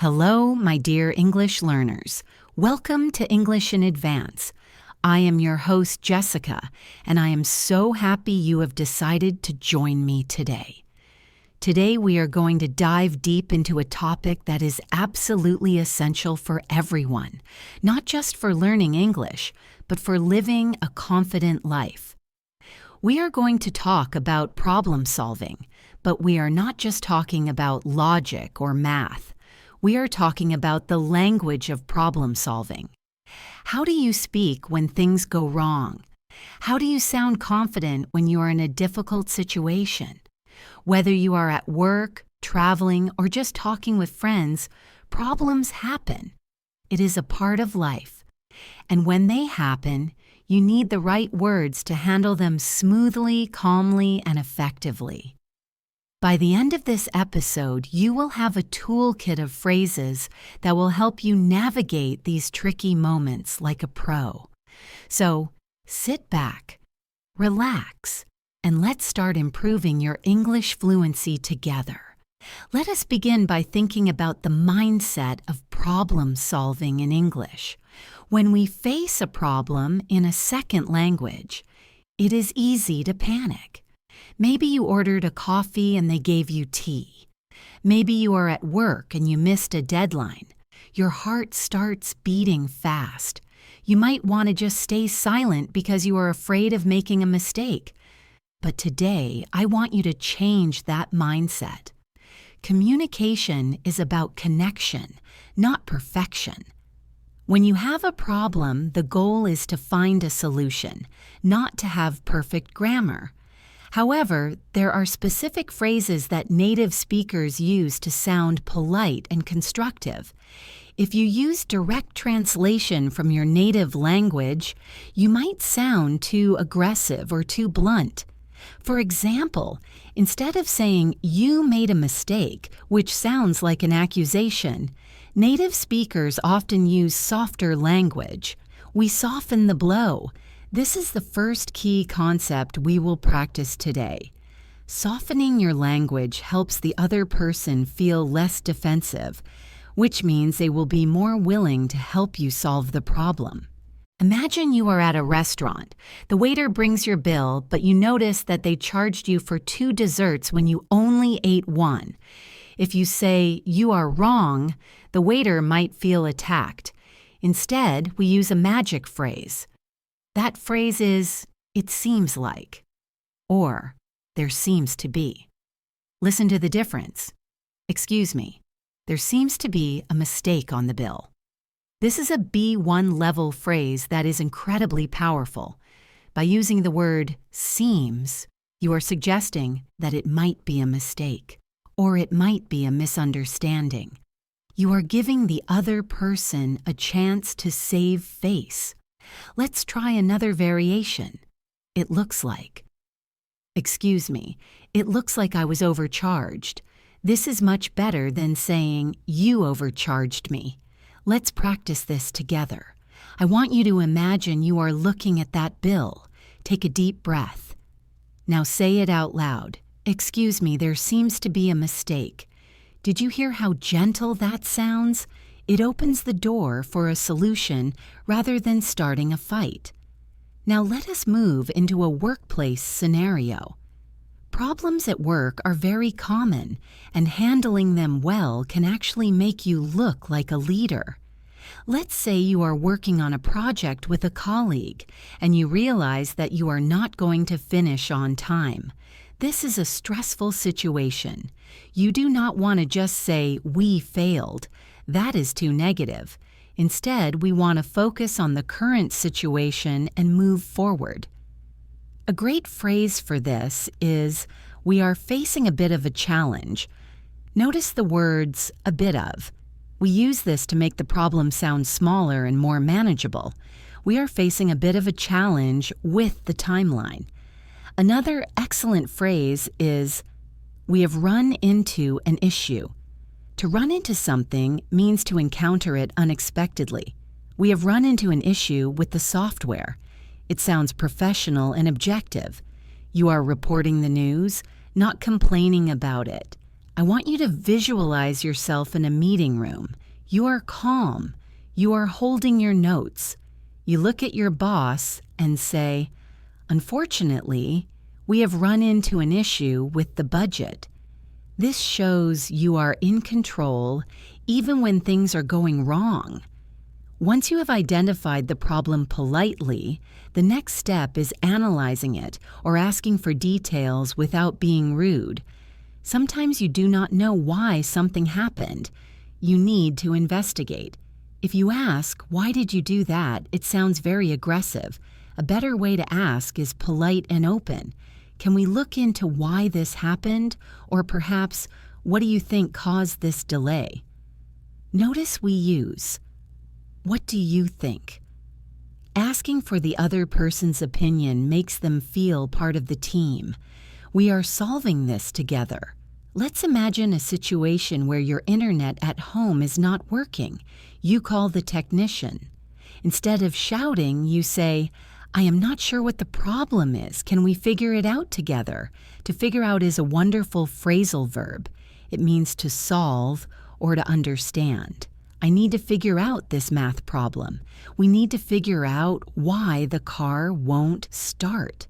Hello, my dear English learners. Welcome to English in Advance. I am your host, Jessica, and I am so happy you have decided to join me today. Today, we are going to dive deep into a topic that is absolutely essential for everyone, not just for learning English, but for living a confident life. We are going to talk about problem solving, but we are not just talking about logic or math. We are talking about the language of problem solving. How do you speak when things go wrong? How do you sound confident when you are in a difficult situation? Whether you are at work, traveling, or just talking with friends, problems happen. It is a part of life. And when they happen, you need the right words to handle them smoothly, calmly, and effectively. By the end of this episode, you will have a toolkit of phrases that will help you navigate these tricky moments like a pro. So, sit back, relax, and let's start improving your English fluency together. Let us begin by thinking about the mindset of problem solving in English. When we face a problem in a second language, it is easy to panic. Maybe you ordered a coffee and they gave you tea. Maybe you are at work and you missed a deadline. Your heart starts beating fast. You might want to just stay silent because you are afraid of making a mistake. But today, I want you to change that mindset. Communication is about connection, not perfection. When you have a problem, the goal is to find a solution, not to have perfect grammar. However, there are specific phrases that native speakers use to sound polite and constructive. If you use direct translation from your native language, you might sound too aggressive or too blunt. For example, instead of saying, "You made a mistake," which sounds like an accusation, native speakers often use softer language. We soften the blow. This is the first key concept we will practice today. Softening your language helps the other person feel less defensive, which means they will be more willing to help you solve the problem. Imagine you are at a restaurant. The waiter brings your bill, but you notice that they charged you for 2 desserts when you only ate 1. If you say, "You are wrong," the waiter might feel attacked. Instead, we use a magic phrase. That phrase is, "It seems like," or "There seems to be." Listen to the difference. "Excuse me, there seems to be a mistake on the bill." This is a B1 level phrase that is incredibly powerful. By using the word seems, you are suggesting that it might be a mistake, or it might be a misunderstanding. You are giving the other person a chance to save face. Let's try another variation. "It looks like." "Excuse me, it looks like I was overcharged." This is much better than saying, "You overcharged me." Let's practice this together. I want you to imagine you are looking at that bill. Take a deep breath. Now say it out loud. "Excuse me, there seems to be a mistake." Did you hear how gentle that sounds? It opens the door for a solution rather than starting a fight. Now let us move into a workplace scenario. Problems at work are very common, and handling them well can actually make you look like a leader. Let's say you are working on a project with a colleague, and you realize that you are not going to finish on time. This is a stressful situation. You do not want to just say, "We failed." That is too negative. Instead, we want to focus on the current situation and move forward. A great phrase for this is, "We are facing a bit of a challenge." Notice the words, "a bit of." We use this to make the problem sound smaller and more manageable. We are facing a bit of a challenge with the timeline. Another excellent phrase is, "We have run into an issue." To run into something means to encounter it unexpectedly. We have run into an issue with the software. It sounds professional and objective. You are reporting the news, not complaining about it. I want you to visualize yourself in a meeting room. You are calm. You are holding your notes. You look at your boss and say, "Unfortunately, we have run into an issue with the budget." This shows you are in control even when things are going wrong. Once you have identified the problem politely, the next step is analyzing it or asking for details without being rude. Sometimes you do not know why something happened. You need to investigate. If you ask, "Why did you do that?" it sounds very aggressive. A better way to ask is polite and open. Can we look into why this happened? Or perhaps, what do you think caused this delay? Notice we use, "What do you think?" Asking for the other person's opinion makes them feel part of the team. We are solving this together. Let's imagine a situation where your internet at home is not working. You call the technician. Instead of shouting, you say, "I am not sure what the problem is. Can we figure it out together?" To figure out is a wonderful phrasal verb. It means to solve or to understand. I need to figure out this math problem. We need to figure out why the car won't start.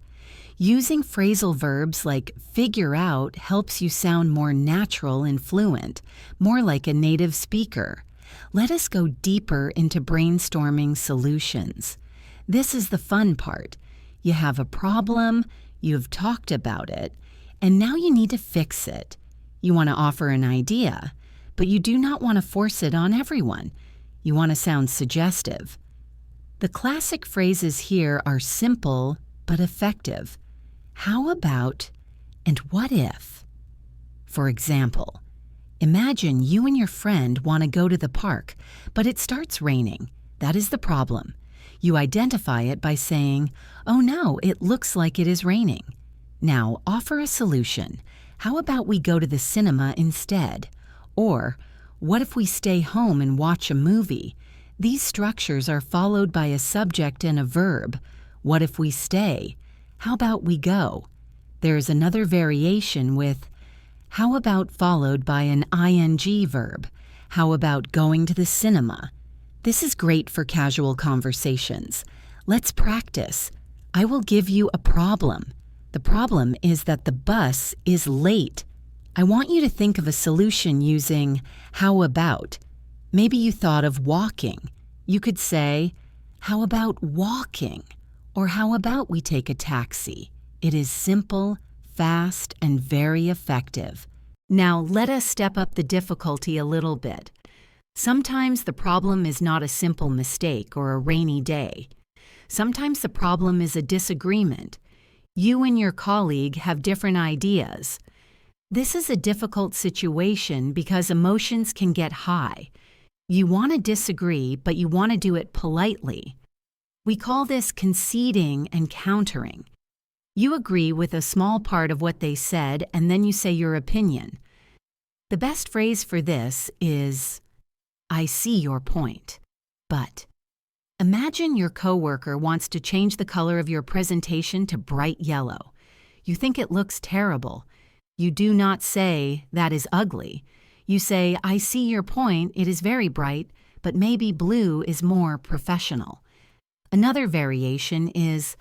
Using phrasal verbs like figure out helps you sound more natural and fluent, more like a native speaker. Let us go deeper into brainstorming solutions. This is the fun part. You have a problem, you've talked about it, and now you need to fix it. You want to offer an idea, but you do not want to force it on everyone. You want to sound suggestive. The classic phrases here are simple but effective. How about, and what if? For example, imagine you and your friend want to go to the park, but it starts raining. That is the problem. You identify it by saying, "Oh no, it looks like it is raining." Now offer a solution. How about we go to the cinema instead? Or, what if we stay home and watch a movie? These structures are followed by a subject and a verb. What if we stay? How about we go? There is another variation with, how about followed by an ing verb? How about going to the cinema? This is great for casual conversations. Let's practice. I will give you a problem. The problem is that the bus is late. I want you to think of a solution using how about. Maybe you thought of walking. You could say, how about walking? Or how about we take a taxi? It is simple, fast, and very effective. Now let us step up the difficulty a little bit. Sometimes the problem is not a simple mistake or a rainy day. Sometimes the problem is a disagreement. You and your colleague have different ideas. This is a difficult situation because emotions can get high. You want to disagree, but you want to do it politely. We call this conceding and countering. You agree with a small part of what they said, and then you say your opinion. The best phrase for this is, "I see your point, but." Imagine your coworker wants to change the color of your presentation to bright yellow. You think it looks terrible. You do not say, "That is ugly." You say, "I see your point, it is very bright, but maybe blue is more professional." Another variation is,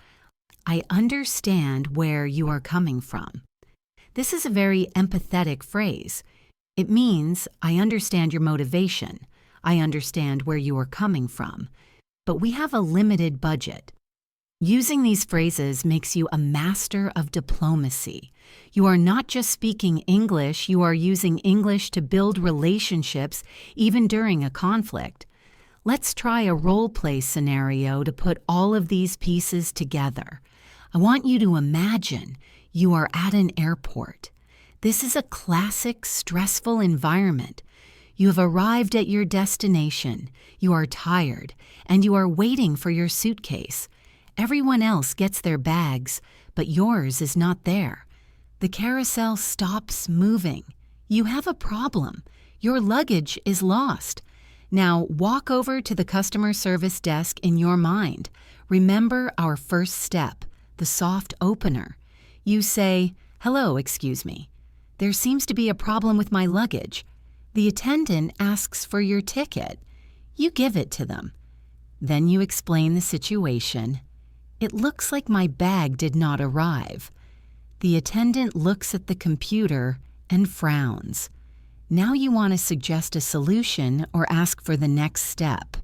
"I understand where you are coming from." This is a very empathetic phrase. It means, I understand your motivation. I understand where you are coming from. But we have a limited budget. Using these phrases makes you a master of diplomacy. You are not just speaking English, you are using English to build relationships even during a conflict. Let's try a role-play scenario to put all of these pieces together. I want you to imagine you are at an airport. This is a classic stressful environment. You have arrived at your destination, you are tired, and you are waiting for your suitcase. Everyone else gets their bags, but yours is not there. The carousel stops moving. You have a problem. Your luggage is lost. Now walk over to the customer service desk in your mind. Remember our first step, the soft opener. You say, "Hello, excuse me." there seems to be a problem with my luggage. The attendant asks for your ticket. You give it to them. Then you explain the situation. It looks like my bag did not arrive. The attendant looks at the computer and frowns. Now you want to suggest a solution or ask for the next step.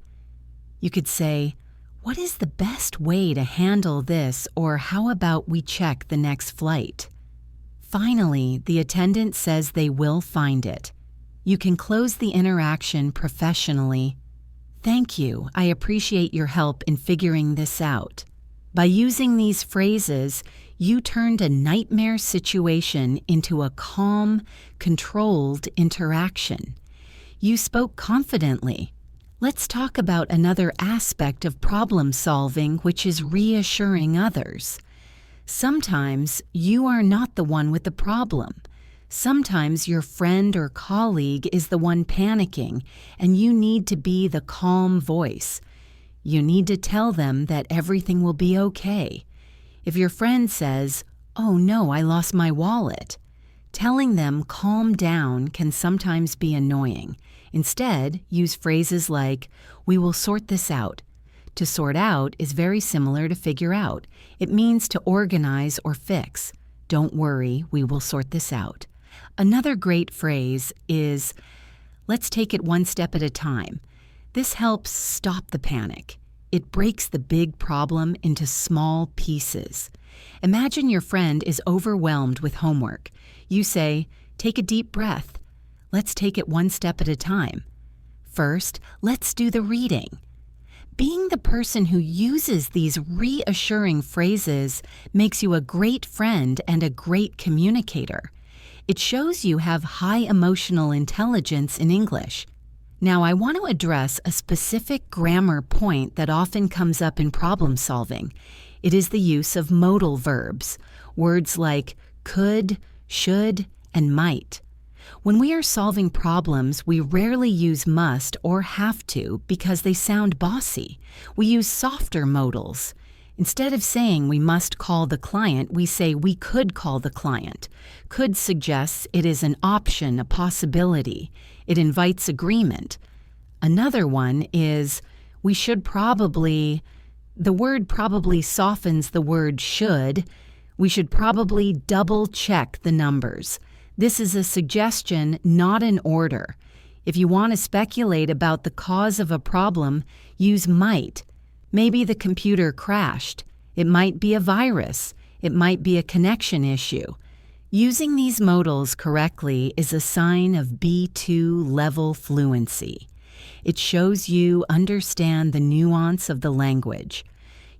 You could say, "What is the best way to handle this?" or "How about we check the next flight?" Finally, the attendant says they will find it. You can close the interaction professionally. "Thank you. I appreciate your help in figuring this out." By using these phrases, you turned a nightmare situation into a calm, controlled interaction. You spoke confidently. Let's talk about another aspect of problem solving, which is reassuring others. Sometimes you are not the one with the problem. Sometimes your friend or colleague is the one panicking, and you need to be the calm voice. You need to tell them that everything will be okay. If your friend says, "Oh no, I lost my wallet," telling them calm down can sometimes be annoying. Instead, use phrases like, "We will sort this out." To sort out is very similar to figure out. It means to organize or fix. "Don't worry, we will sort this out." Another great phrase is, "Let's take it one step at a time." This helps stop the panic. It breaks the big problem into small pieces. Imagine your friend is overwhelmed with homework. You say, "Take a deep breath. Let's take it one step at a time. First, let's do the reading." Being the person who uses these reassuring phrases makes you a great friend and a great communicator. It shows you have high emotional intelligence in English. Now, I want to address a specific grammar point that often comes up in problem solving. It is the use of modal verbs, words like could, should, and might. When we are solving problems, we rarely use must or have to because they sound bossy. We use softer modals. Instead of saying we must call the client, we say we could call the client. Could suggests it is an option, a possibility. It invites agreement. Another one is we should probably. The word probably softens the word should. We should probably double check the numbers. This is a suggestion, not an order. If you want to speculate about the cause of a problem, use might. Maybe the computer crashed. It might be a virus. It might be a connection issue. Using these modals correctly is a sign of B2 level fluency. It shows you understand the nuance of the language.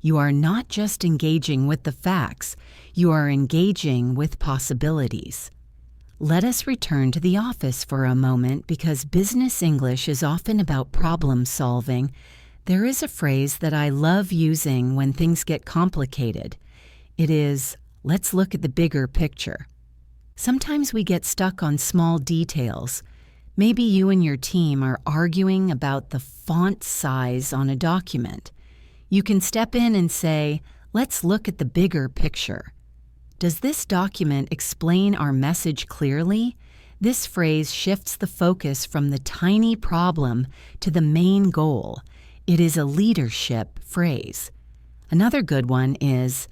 You are not just engaging with the facts, you are engaging with possibilities. Let us return to the office for a moment because business English is often about problem solving. There is a phrase that I love using when things get complicated. It is, "Let's look at the bigger picture." Sometimes we get stuck on small details. Maybe you and your team are arguing about the font size on a document. You can step in and say, "Let's look at the bigger picture." Does this document explain our message clearly? This phrase shifts the focus from the tiny problem to the main goal. It is a leadership phrase. Another good one is,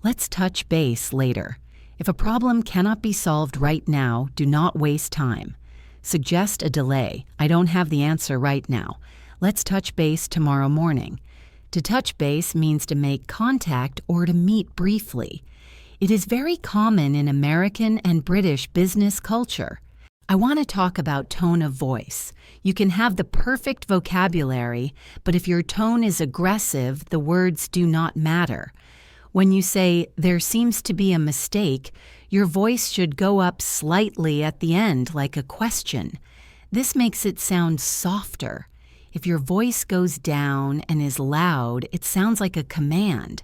"Let's touch base later." If a problem cannot be solved right now, do not waste time. Suggest a delay. "I don't have the answer right now. Let's touch base tomorrow morning." To touch base means to make contact or to meet briefly. It is very common in American and British business culture. I want to talk about tone of voice. You can have the perfect vocabulary, but if your tone is aggressive, the words do not matter. When you say, "There seems to be a mistake," your voice should go up slightly at the end like a question. This makes it sound softer. If your voice goes down and is loud, it sounds like a command.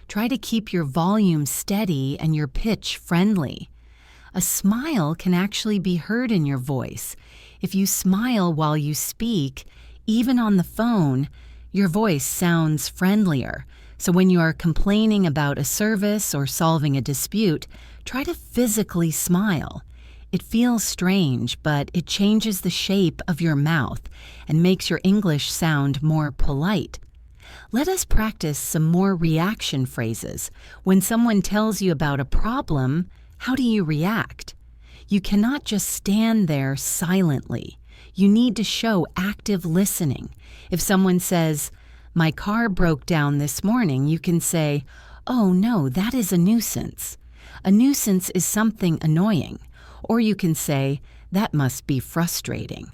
Try to keep your volume steady and your pitch friendly. A smile can actually be heard in your voice. If you smile while you speak, even on the phone, your voice sounds friendlier. So when you are complaining about a service or solving a dispute, try to physically smile. It feels strange, but it changes the shape of your mouth and makes your English sound more polite. Let us practice some more reaction phrases. When someone tells you about a problem, how do you react? You cannot just stand there silently. You need to show active listening. If someone says, "My car broke down this morning," you can say, "Oh no, that is a nuisance." A nuisance is something annoying. Or you can say, "That must be frustrating."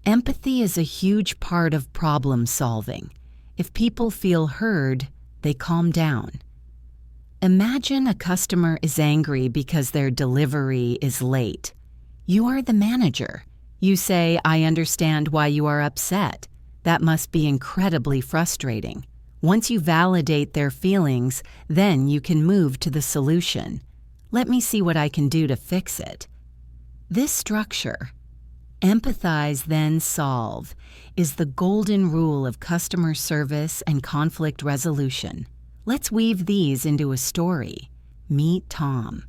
Empathy is a huge part of problem solving. If people feel heard, they calm down. Imagine a customer is angry because their delivery is late. You are the manager. You say, "I understand why you are upset. That must be incredibly frustrating." Once you validate their feelings, then you can move to the solution. Let me see what I can do to fix it. This structure, empathize then solve, is the golden rule of customer service and conflict resolution. Let's weave these into a story. Meet Tom.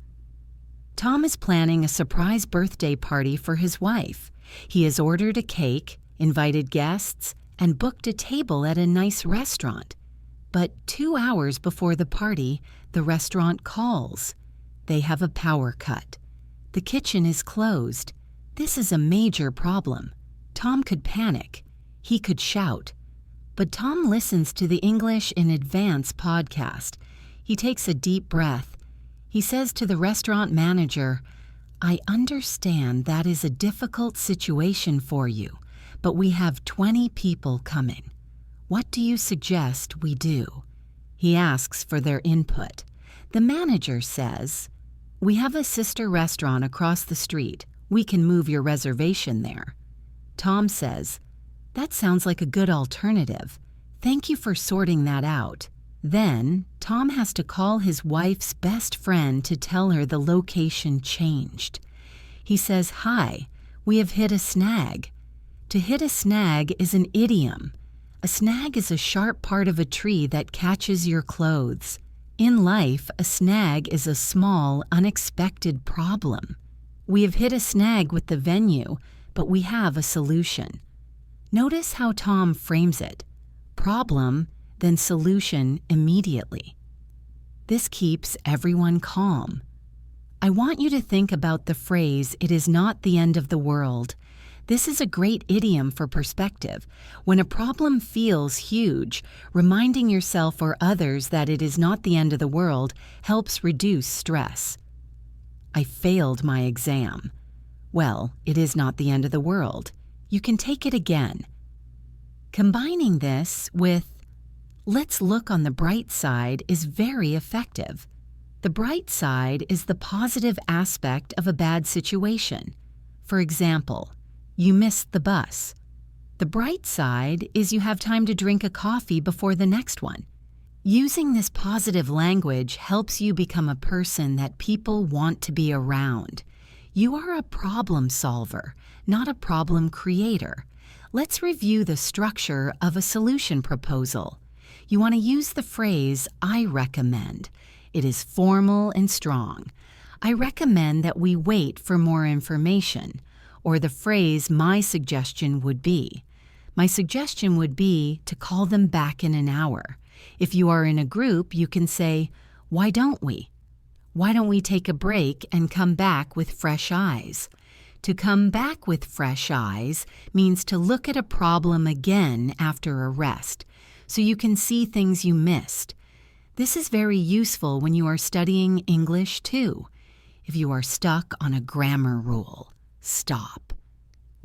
Tom is planning a surprise birthday party for his wife. He has ordered a cake, invited guests, and booked a table at a nice restaurant. But 2 hours before the party, the restaurant calls. They have a power cut. The kitchen is closed. This is a major problem. Tom could panic. He could shout. But Tom listens to the English in Advance podcast. He takes a deep breath. He says to the restaurant manager, "I understand that is a difficult situation for you, but we have 20 people coming. What do you suggest we do?" He asks for their input. The manager says, "We have a sister restaurant across the street. We can move your reservation there." Tom says, "That sounds like a good alternative. Thank you for sorting that out." Then, Tom has to call his wife's best friend to tell her the location changed. He says, "Hi, we have hit a snag." To hit a snag is an idiom. A snag is a sharp part of a tree that catches your clothes. In life, a snag is a small, unexpected problem. We have hit a snag with the venue, but we have a solution. Notice how Tom frames it. Problem, then solution immediately. This keeps everyone calm. I want you to think about the phrase, "It is not the end of the world." This is a great idiom for perspective. When a problem feels huge, reminding yourself or others that it is not the end of the world helps reduce stress. I failed my exam. Well, it is not the end of the world. You can take it again. Combining this with "let's look on the bright side" is very effective. The bright side is the positive aspect of a bad situation. For example, you missed the bus. The bright side is you have time to drink a coffee before the next one. Using this positive language helps you become a person that people want to be around. You are a problem solver, not a problem creator. Let's review the structure of a solution proposal. You want to use the phrase, "I recommend." It is formal and strong. I recommend that we wait for more information. Or the phrase, "My suggestion would be." My suggestion would be to call them back in an hour. If you are in a group, you can say, "Why don't we? Why don't we take a break and come back with fresh eyes?" To come back with fresh eyes means to look at a problem again after a rest, so you can see things you missed. This is very useful when you are studying English too. If you are stuck on a grammar rule, stop.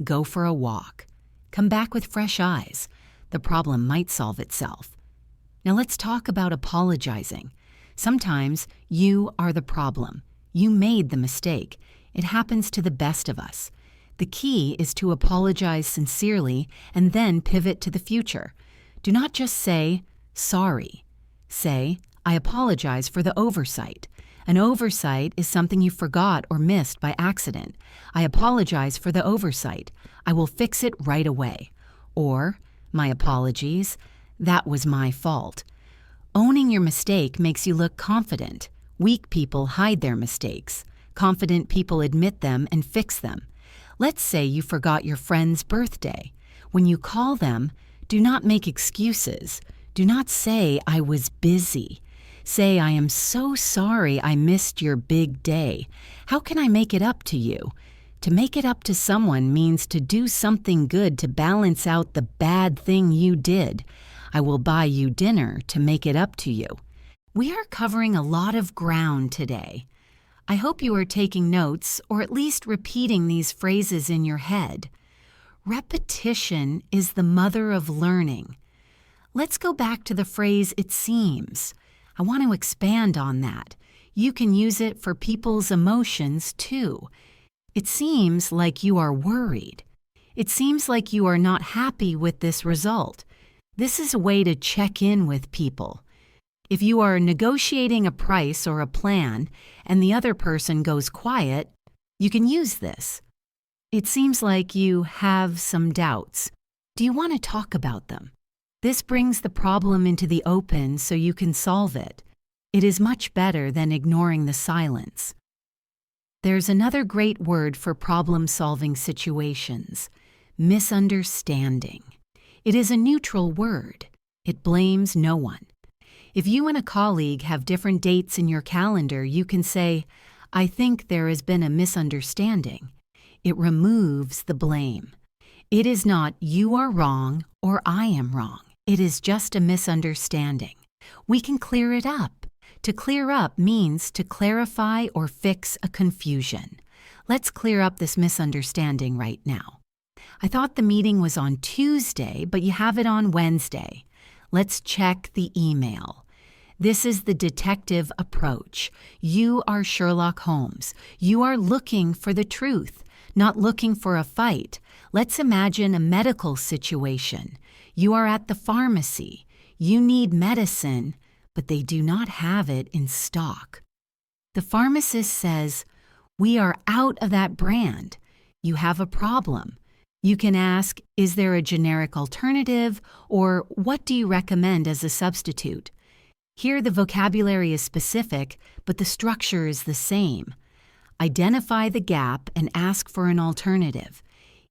Go for a walk. Come back with fresh eyes. The problem might solve itself. Now let's talk about apologizing. Sometimes you are the problem. You made the mistake. It happens to the best of us. The key is to apologize sincerely and then pivot to the future. Do not just say, "Sorry." Say, "I apologize for the oversight." An oversight is something you forgot or missed by accident. "I apologize for the oversight. I will fix it right away." Or, "My apologies. That was my fault." Owning your mistake makes you look confident. Weak people hide their mistakes. Confident people admit them and fix them. Let's say you forgot your friend's birthday. When you call them, do not make excuses. Do not say, "I was busy." Say, "I am so sorry I missed your big day. How can I make it up to you?" To make it up to someone means to do something good to balance out the bad thing you did. I will buy you dinner to make it up to you. We are covering a lot of ground today. I hope you are taking notes or at least repeating these phrases in your head. Repetition is the mother of learning. Let's go back to the phrase "it seems." I want to expand on that. You can use it for people's emotions too. It seems like you are worried. It seems like you are not happy with this result. This is a way to check in with people. If you are negotiating a price or a plan and the other person goes quiet, you can use this. It seems like you have some doubts. Do you want to talk about them? This brings the problem into the open so you can solve it. It is much better than ignoring the silence. There's another great word for problem-solving situations: misunderstanding. It is a neutral word. It blames no one. If you and a colleague have different dates in your calendar, you can say, "I think there has been a misunderstanding." It removes the blame. It is not "you are wrong" or "I am wrong." It is just a misunderstanding. We can clear it up. To clear up means to clarify or fix a confusion. Let's clear up this misunderstanding right now. I thought the meeting was on Tuesday, but you have it on Wednesday. Let's check the email. This is the detective approach. You are Sherlock Holmes. You are looking for the truth, not looking for a fight. Let's imagine a medical situation. You are at the pharmacy. You need medicine, but they do not have it in stock. The pharmacist says, "We are out of that brand. You have a problem." You can ask, "Is there a generic alternative?" or "What do you recommend as a substitute?" Here the vocabulary is specific, but the structure is the same. Identify the gap and ask for an alternative.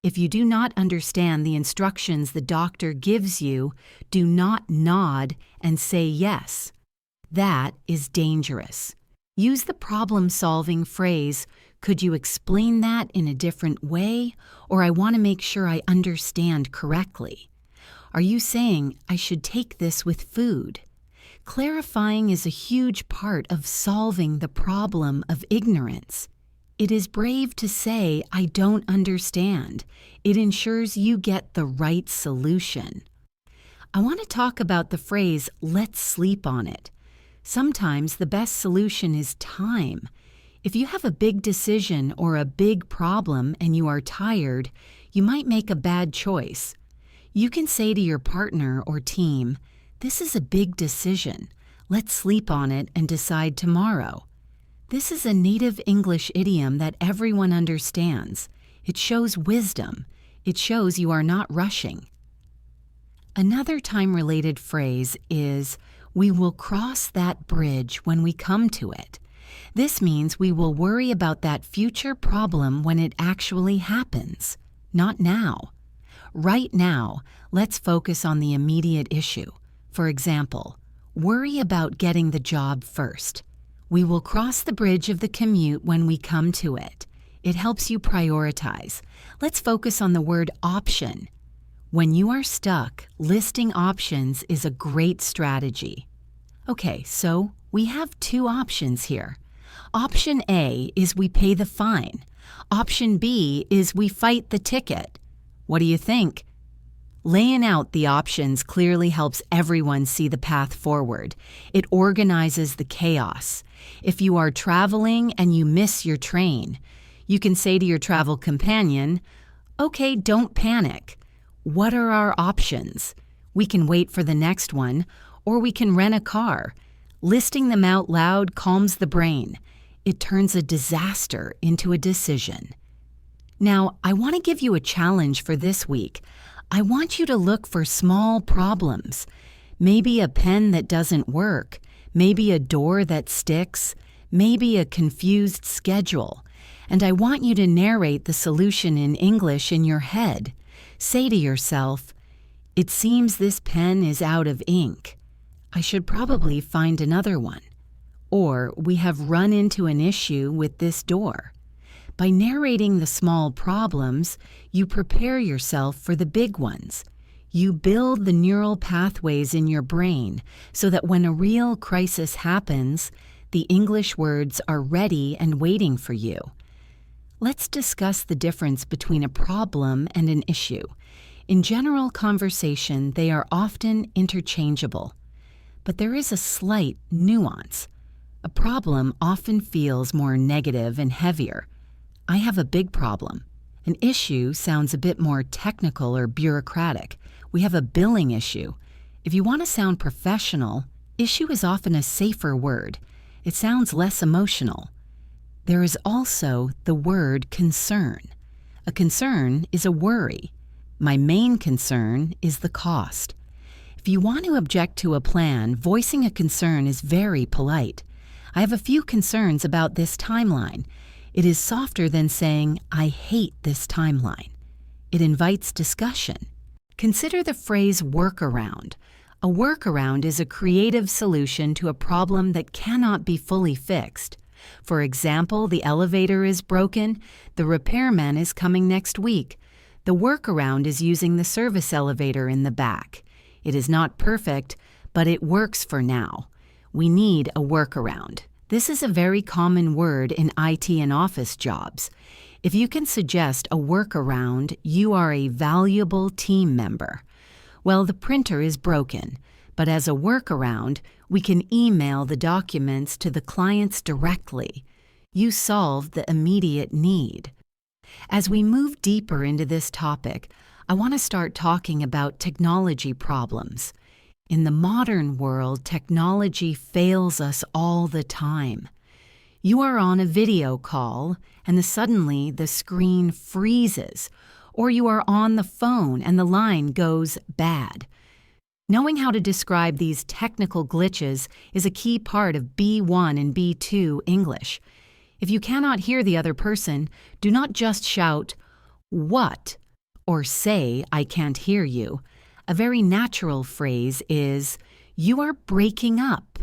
If you do not understand the instructions the doctor gives you, do not nod and say yes. That is dangerous. Use the problem-solving phrase, "Could you explain that in a different way?" or "I want to make sure I understand correctly." Are you saying, "I should take this with food"? Clarifying is a huge part of solving the problem of ignorance. It is brave to say, "I don't understand." It ensures you get the right solution. I want to talk about the phrase, "let's sleep on it." Sometimes the best solution is time. If you have a big decision or a big problem and you are tired, you might make a bad choice. You can say to your partner or team, "This is a big decision. Let's sleep on it and decide tomorrow." This is a native English idiom that everyone understands. It shows wisdom. It shows you are not rushing. Another time-related phrase is, "We will cross that bridge when we come to it." This means we will worry about that future problem when it actually happens, not now. Right now, let's focus on the immediate issue. For example, worry about getting the job first. We will cross the bridge of the commute when we come to it. It helps you prioritize. Let's focus on the word option. When you are stuck, listing options is a great strategy. Okay, so we have two options here. Option A is we pay the fine. Option B is we fight the ticket. What do you think? Laying out the options clearly helps everyone see the path forward. It organizes the chaos. If you are traveling and you miss your train, you can say to your travel companion, "Okay, don't panic. What are our options? We can wait for the next one, or we can rent a car." Listing them out loud calms the brain. It turns a disaster into a decision. Now, I want to give you a challenge for this week. I want you to look for small problems. Maybe a pen that doesn't work. Maybe a door that sticks. maybe a confused schedule, and I want you to narrate the solution in English in your head. Say to yourself, "It seems this pen is out of ink. I should probably find another one." Or, "We have run into an issue with this door." By narrating the small problems, you prepare yourself for the big ones. You build the neural pathways in your brain so that when a real crisis happens, the English words are ready and waiting for you. Let's discuss the difference between a problem and an issue. In general conversation, they are often interchangeable, but there is a slight nuance. A problem often feels more negative and heavier. I have a big problem. An issue sounds a bit more technical or bureaucratic. We have a billing issue. If you want to sound professional, issue is often a safer word. It sounds less emotional. There is also the word concern. A concern is a worry. My main concern is the cost. If you want to object to a plan, voicing a concern is very polite. I have a few concerns about this timeline. It is softer than saying, "I hate this timeline." It invites discussion. Consider the phrase workaround. A workaround is a creative solution to a problem that cannot be fully fixed. For example, the elevator is broken. The repairman is coming next week. The workaround is using the service elevator in the back. It is not perfect, but it works for now. We need a workaround. This is a very common word in IT and office jobs. If you can suggest a workaround, you are a valuable team member. Well, the printer is broken, but as a workaround, we can email the documents to the clients directly. You solved the immediate need. As we move deeper into this topic, I want to start talking about technology problems. In the modern world, technology fails us all the time. You are on a video call and suddenly the screen freezes, or you are on the phone and the line goes bad. Knowing how to describe these technical glitches is a key part of B1 and B2 English. If you cannot hear the other person, do not just shout, "What?" or say, "I can't hear you." A very natural phrase is, "You are breaking up."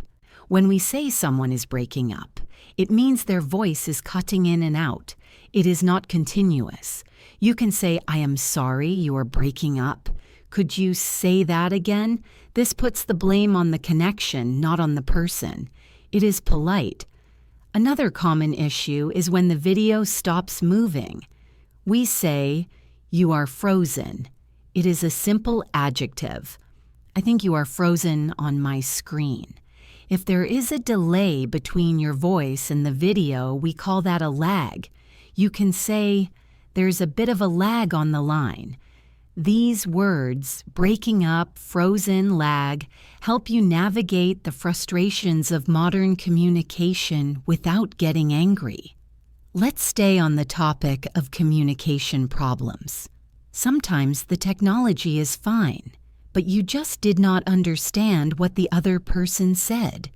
When we say someone is breaking up, it means their voice is cutting in and out. It is not continuous. You can say, "I am sorry you are breaking up. Could you say that again?" This puts the blame on the connection, not on the person. It is polite. Another common issue is when the video stops moving. We say, "You are frozen." It is a simple adjective. "I think you are frozen on my screen." If there is a delay between your voice and the video, we call that a lag. You can say, "There's a bit of a lag on the line." These words, breaking up, frozen, lag, help you navigate the frustrations of modern communication without getting angry. Let's stay on the topic of communication problems. Sometimes the technology is fine, but you just did not understand what the other person said.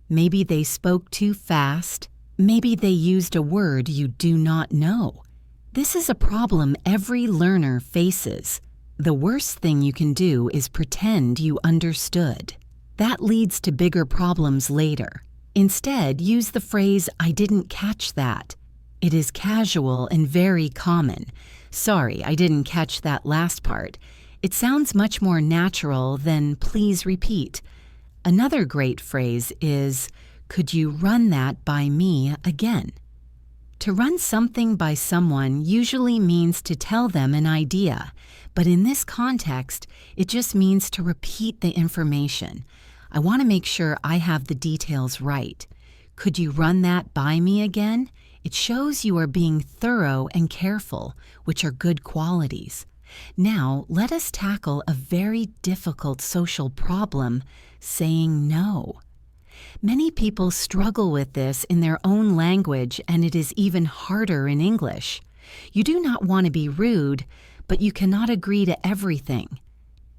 Maybe they spoke too fast. Maybe they used a word you do not know. This is a problem every learner faces. The worst thing you can do is pretend you understood. That leads to bigger problems later. Instead, use the phrase, "I didn't catch that." It is casual and very common. "Sorry, I didn't catch that last part." It sounds much more natural than "please repeat." Another great phrase is, "Could you run that by me again?" To run something by someone usually means to tell them an idea, but in this context, it just means to repeat the information. I want to make sure I have the details right. "Could you run that by me again?" It shows you are being thorough and careful, which are good qualities. Now, let us tackle a very difficult social problem, saying no. Many people struggle with this in their own language, and it is even harder in English. You do not want to be rude, but you cannot agree to everything.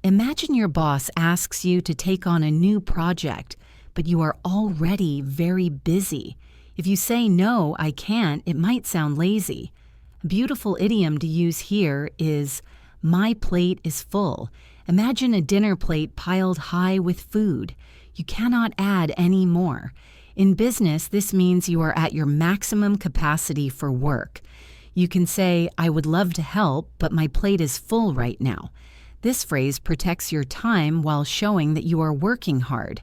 Imagine your boss asks you to take on a new project, but you are already very busy. If you say, "No, I can't," it might sound lazy. A beautiful idiom to use here is, "My plate is full." Imagine a dinner plate piled high with food. You cannot add any more. In business, this means you are at your maximum capacity for work. You can say, "I would love to help, but my plate is full right now." This phrase protects your time while showing that you are working hard.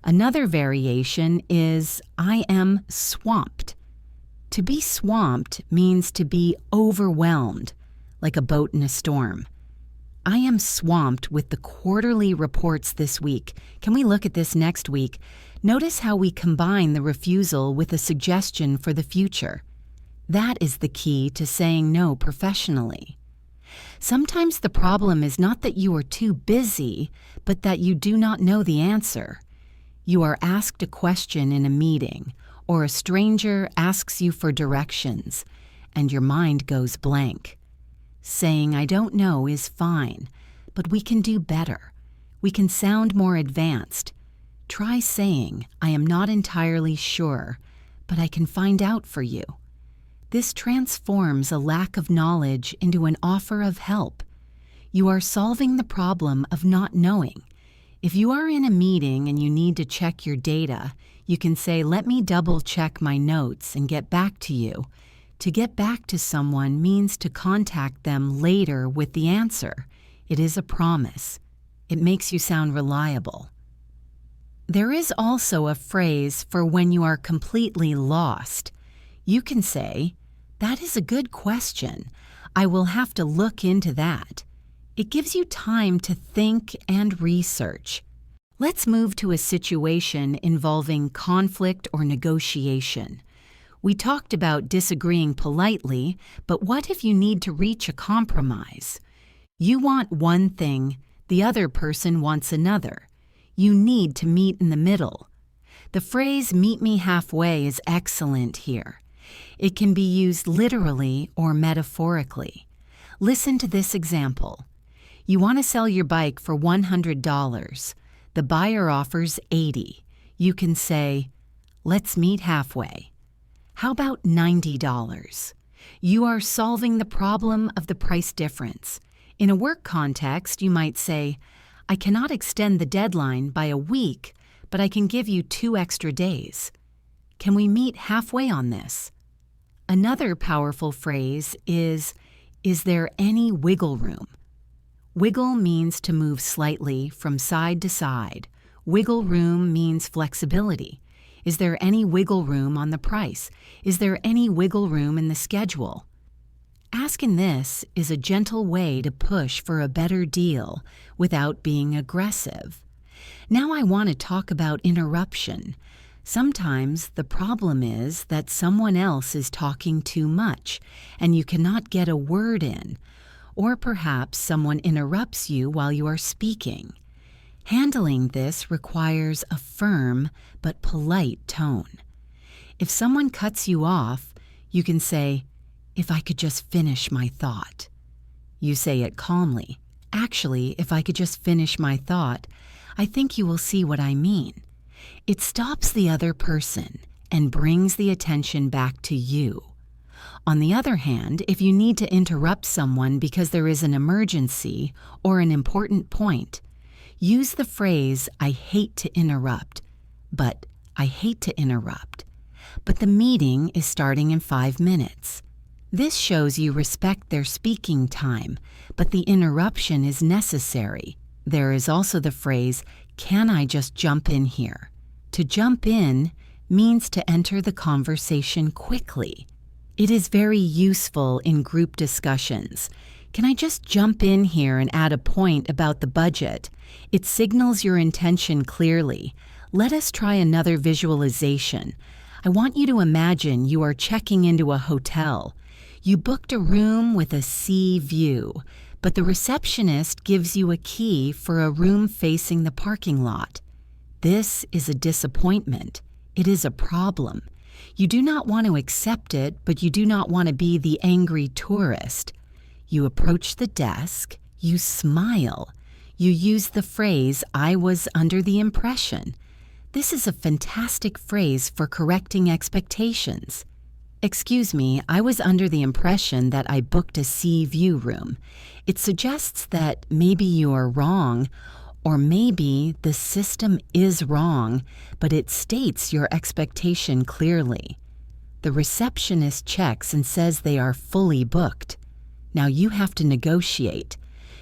Another variation is, "I am swamped." To be swamped means to be overwhelmed, like a boat in a storm. "I am swamped with the quarterly reports this week. Can we look at this next week?" Notice how we combine the refusal with a suggestion for the future. That is the key to saying no professionally. Sometimes the problem is not that you are too busy, but that you do not know the answer. You are asked a question in a meeting, or a stranger asks you for directions, and your mind goes blank. Saying, "I don't know," is fine, but we can do better. We can sound more advanced. Try saying, "I am not entirely sure, but I can find out for you." This transforms a lack of knowledge into an offer of help. You are solving the problem of not knowing. If you are in a meeting and you need to check your data, you can say, "Let me double check my notes and get back to you." To get back to someone means to contact them later with the answer. It is a promise. It makes you sound reliable. There is also a phrase for when you are completely lost. You can say, "That is a good question. I will have to look into that." It gives you time to think and research. Let's move to a situation involving conflict or negotiation. We talked about disagreeing politely, but what if you need to reach a compromise? You want one thing, the other person wants another. You need to meet in the middle. The phrase "meet me halfway" is excellent here. It can be used literally or metaphorically. Listen to this example. You want to sell your bike for $100. The buyer offers $80. You can say, "Let's meet halfway. How about $90? You are solving the problem of the price difference. In a work context, you might say, "I cannot extend the deadline by a week, but I can give you 2 extra days. Can we meet halfway on this?" Another powerful phrase is there any wiggle room? Wiggle means to move slightly from side to side. Wiggle room means flexibility. Is there any wiggle room on the price? Is there any wiggle room in the schedule? Asking this is a gentle way to push for a better deal without being aggressive. Now I want to talk about interruption. Sometimes the problem is that someone else is talking too much and you cannot get a word in. Or perhaps someone interrupts you while you are speaking. Handling this requires a firm but polite tone. If someone cuts you off, you can say, "If I could just finish my thought." You say it calmly. "Actually, if I could just finish my thought, I think you will see what I mean." It stops the other person and brings the attention back to you. On the other hand, if you need to interrupt someone because there is an emergency or an important point, use the phrase, "I hate to interrupt," but "I hate to interrupt, but the meeting is starting in 5 minutes." This shows you respect their speaking time, but the interruption is necessary. There is also the phrase, "Can I just jump in here?" To jump in means to enter the conversation quickly. It is very useful in group discussions. "Can I just jump in here and add a point about the budget?" It signals your intention clearly. Let us try another visualization. I want you to imagine you are checking into a hotel. You booked a room with a sea view, but the receptionist gives you a key for a room facing the parking lot. This is a disappointment. It is a problem. You do not want to accept it, but you do not want to be the angry tourist. You approach the desk, you smile, you use the phrase, "I was under the impression." This is a fantastic phrase for correcting expectations. Excuse me, I was under the impression that I booked a sea view room. It suggests that maybe you are wrong, or maybe the system is wrong, but it states your expectation clearly. The receptionist checks and says they are fully booked. Now you have to negotiate.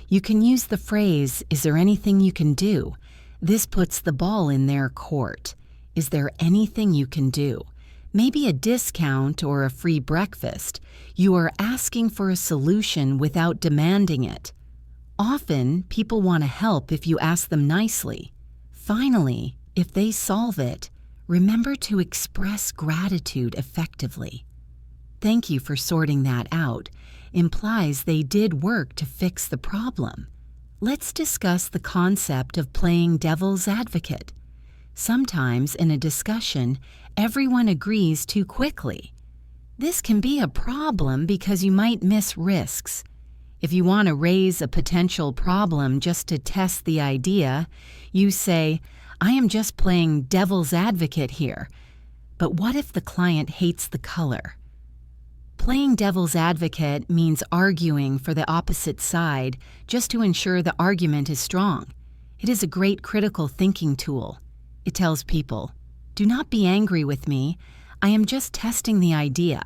You can use the phrase, "Is there anything you can do?" This puts the ball in their court. Is there anything you can do? Maybe a discount or a free breakfast. You are asking for a solution without demanding it. Often, people want to help if you ask them nicely. Finally, if they solve it, remember to express gratitude effectively. "Thank you for sorting that out" implies they did work to fix the problem. Let's discuss the concept of playing devil's advocate. Sometimes in a discussion, everyone agrees too quickly. This can be a problem because you might miss risks. If you want to raise a potential problem just to test the idea, you say, "I am just playing devil's advocate here." But what if the client hates the color? Playing devil's advocate means arguing for the opposite side just to ensure the argument is strong. It is a great critical thinking tool. It tells people, "Do not be angry with me. I am just testing the idea."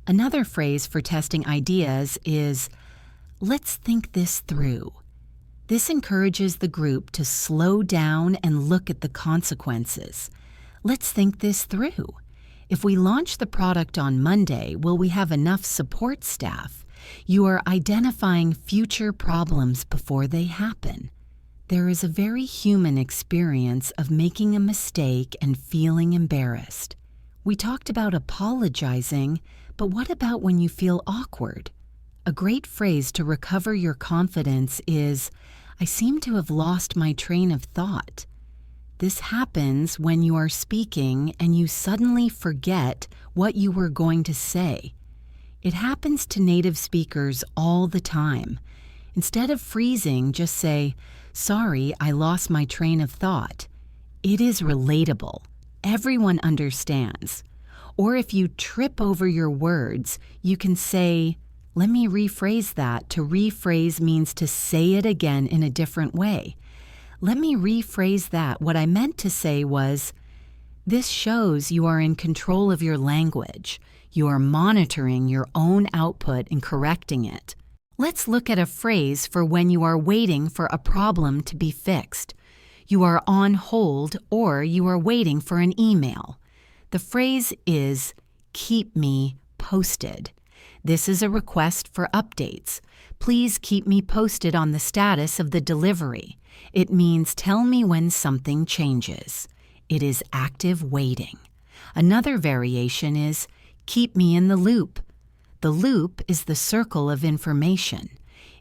Another phrase for testing ideas is, "Let's think this through." This encourages the group to slow down and look at the consequences. Let's think this through. If we launch the product on Monday, will we have enough support staff? You are identifying future problems before they happen. There is a very human experience of making a mistake and feeling embarrassed. We talked about apologizing, but what about when you feel awkward? A great phrase to recover your confidence is, "I seem to have lost my train of thought." This happens when you are speaking and you suddenly forget what you were going to say. It happens to native speakers all the time. Instead of freezing, just say, "Sorry, I lost my train of thought." It is relatable. Everyone understands. Or if you trip over your words, you can say, "Let me rephrase that." To rephrase means to say it again in a different way. "Let me rephrase that. What I meant to say was," this shows you are in control of your language. You are monitoring your own output and correcting it. Let's look at a phrase for when you are waiting for a problem to be fixed. You are on hold or you are waiting for an email. The phrase is, "Keep me posted." This is a request for updates. Please keep me posted on the status of the delivery. It means tell me when something changes. It is active waiting. Another variation is keep me in the loop. The loop is the circle of information.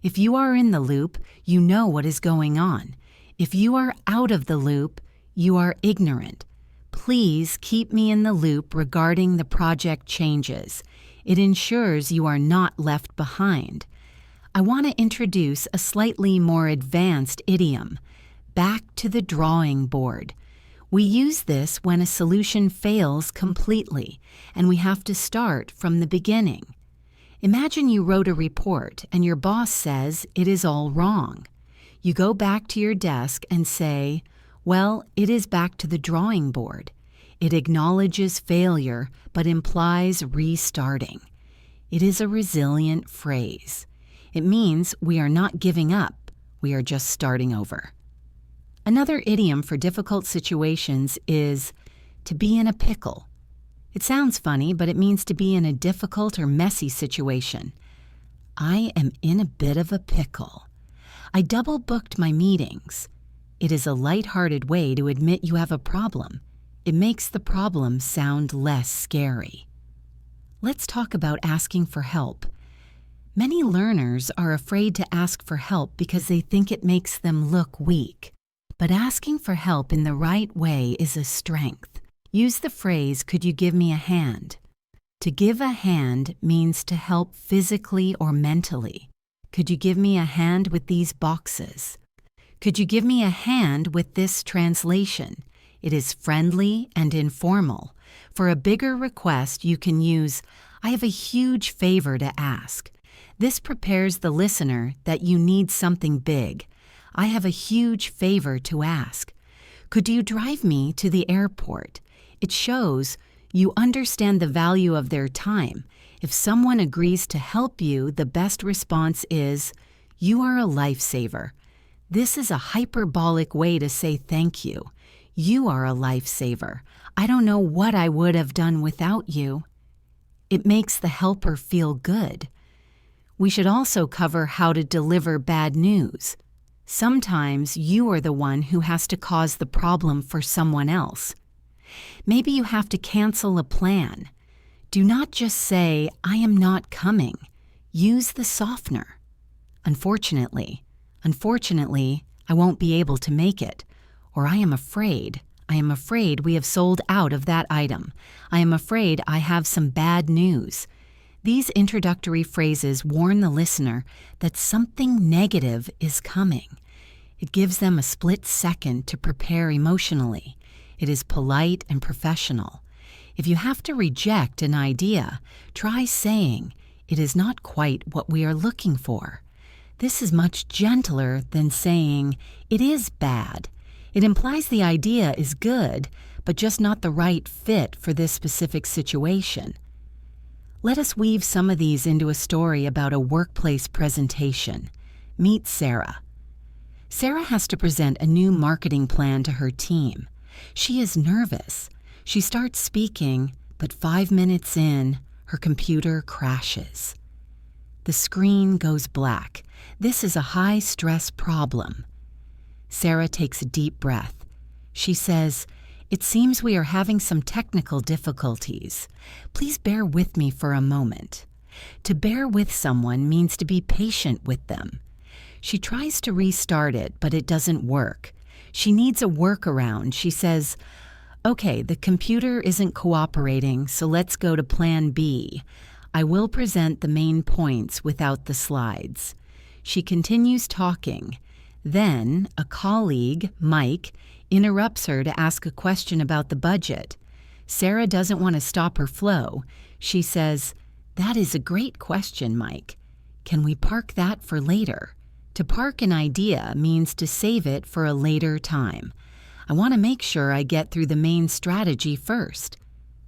If you are in the loop, you know what is going on. If you are out of the loop, you are ignorant. Please keep me in the loop regarding the project changes. It ensures you are not left behind. I want to introduce a slightly more advanced idiom, back to the drawing board. We use this when a solution fails completely and we have to start from the beginning. Imagine you wrote a report and your boss says it is all wrong. You go back to your desk and say, "Well, it is back to the drawing board." It acknowledges failure but implies restarting. It is a resilient phrase. It means we are not giving up, we are just starting over. Another idiom for difficult situations is to be in a pickle. It sounds funny, but it means to be in a difficult or messy situation. I am in a bit of a pickle. I double booked my meetings. It is a lighthearted way to admit you have a problem. It makes the problem sound less scary. Let's talk about asking for help. Many learners are afraid to ask for help because they think it makes them look weak. But asking for help in the right way is a strength. Use the phrase, "Could you give me a hand?" To give a hand means to help physically or mentally. Could you give me a hand with these boxes? Could you give me a hand with this translation? It is friendly and informal. For a bigger request, you can use, "I have a huge favor to ask." This prepares the listener that you need something big. "I have a huge favor to ask. Could you drive me to the airport?" It shows you understand the value of their time. If someone agrees to help you, the best response is, "You are a lifesaver." This is a hyperbolic way to say thank you. "You are a lifesaver. I don't know what I would have done without you." It makes the helper feel good. We should also cover how to deliver bad news. Sometimes you are the one who has to cause the problem for someone else. Maybe you have to cancel a plan. Do not just say, "I am not coming." Use the softener. Unfortunately, I won't be able to make it. Or I am afraid we have sold out of that item. I am afraid I have some bad news. These introductory phrases warn the listener that something negative is coming. It gives them a split second to prepare emotionally. It is polite and professional. If you have to reject an idea, try saying, "It is not quite what we are looking for." This is much gentler than saying, "It is bad." It implies the idea is good, but just not the right fit for this specific situation. Let us weave some of these into a story about a workplace presentation. Meet Sarah. Sarah has to present a new marketing plan to her team. She is nervous. She starts speaking, but 5 minutes in, her computer crashes. The screen goes black. This is a high-stress problem. Sarah takes a deep breath. She says, "It seems we are having some technical difficulties. Please bear with me for a moment." To bear with someone means to be patient with them. She tries to restart it, but it doesn't work. She needs a workaround. She says, "Okay, the computer isn't cooperating, so let's go to plan B. I will present the main points without the slides." She continues talking. Then a colleague, Mike, interrupts her to ask a question about the budget. Sarah doesn't want to stop her flow. She says, "That is a great question, Mike. Can we park that for later?" To park an idea means to save it for a later time. "I want to make sure I get through the main strategy first."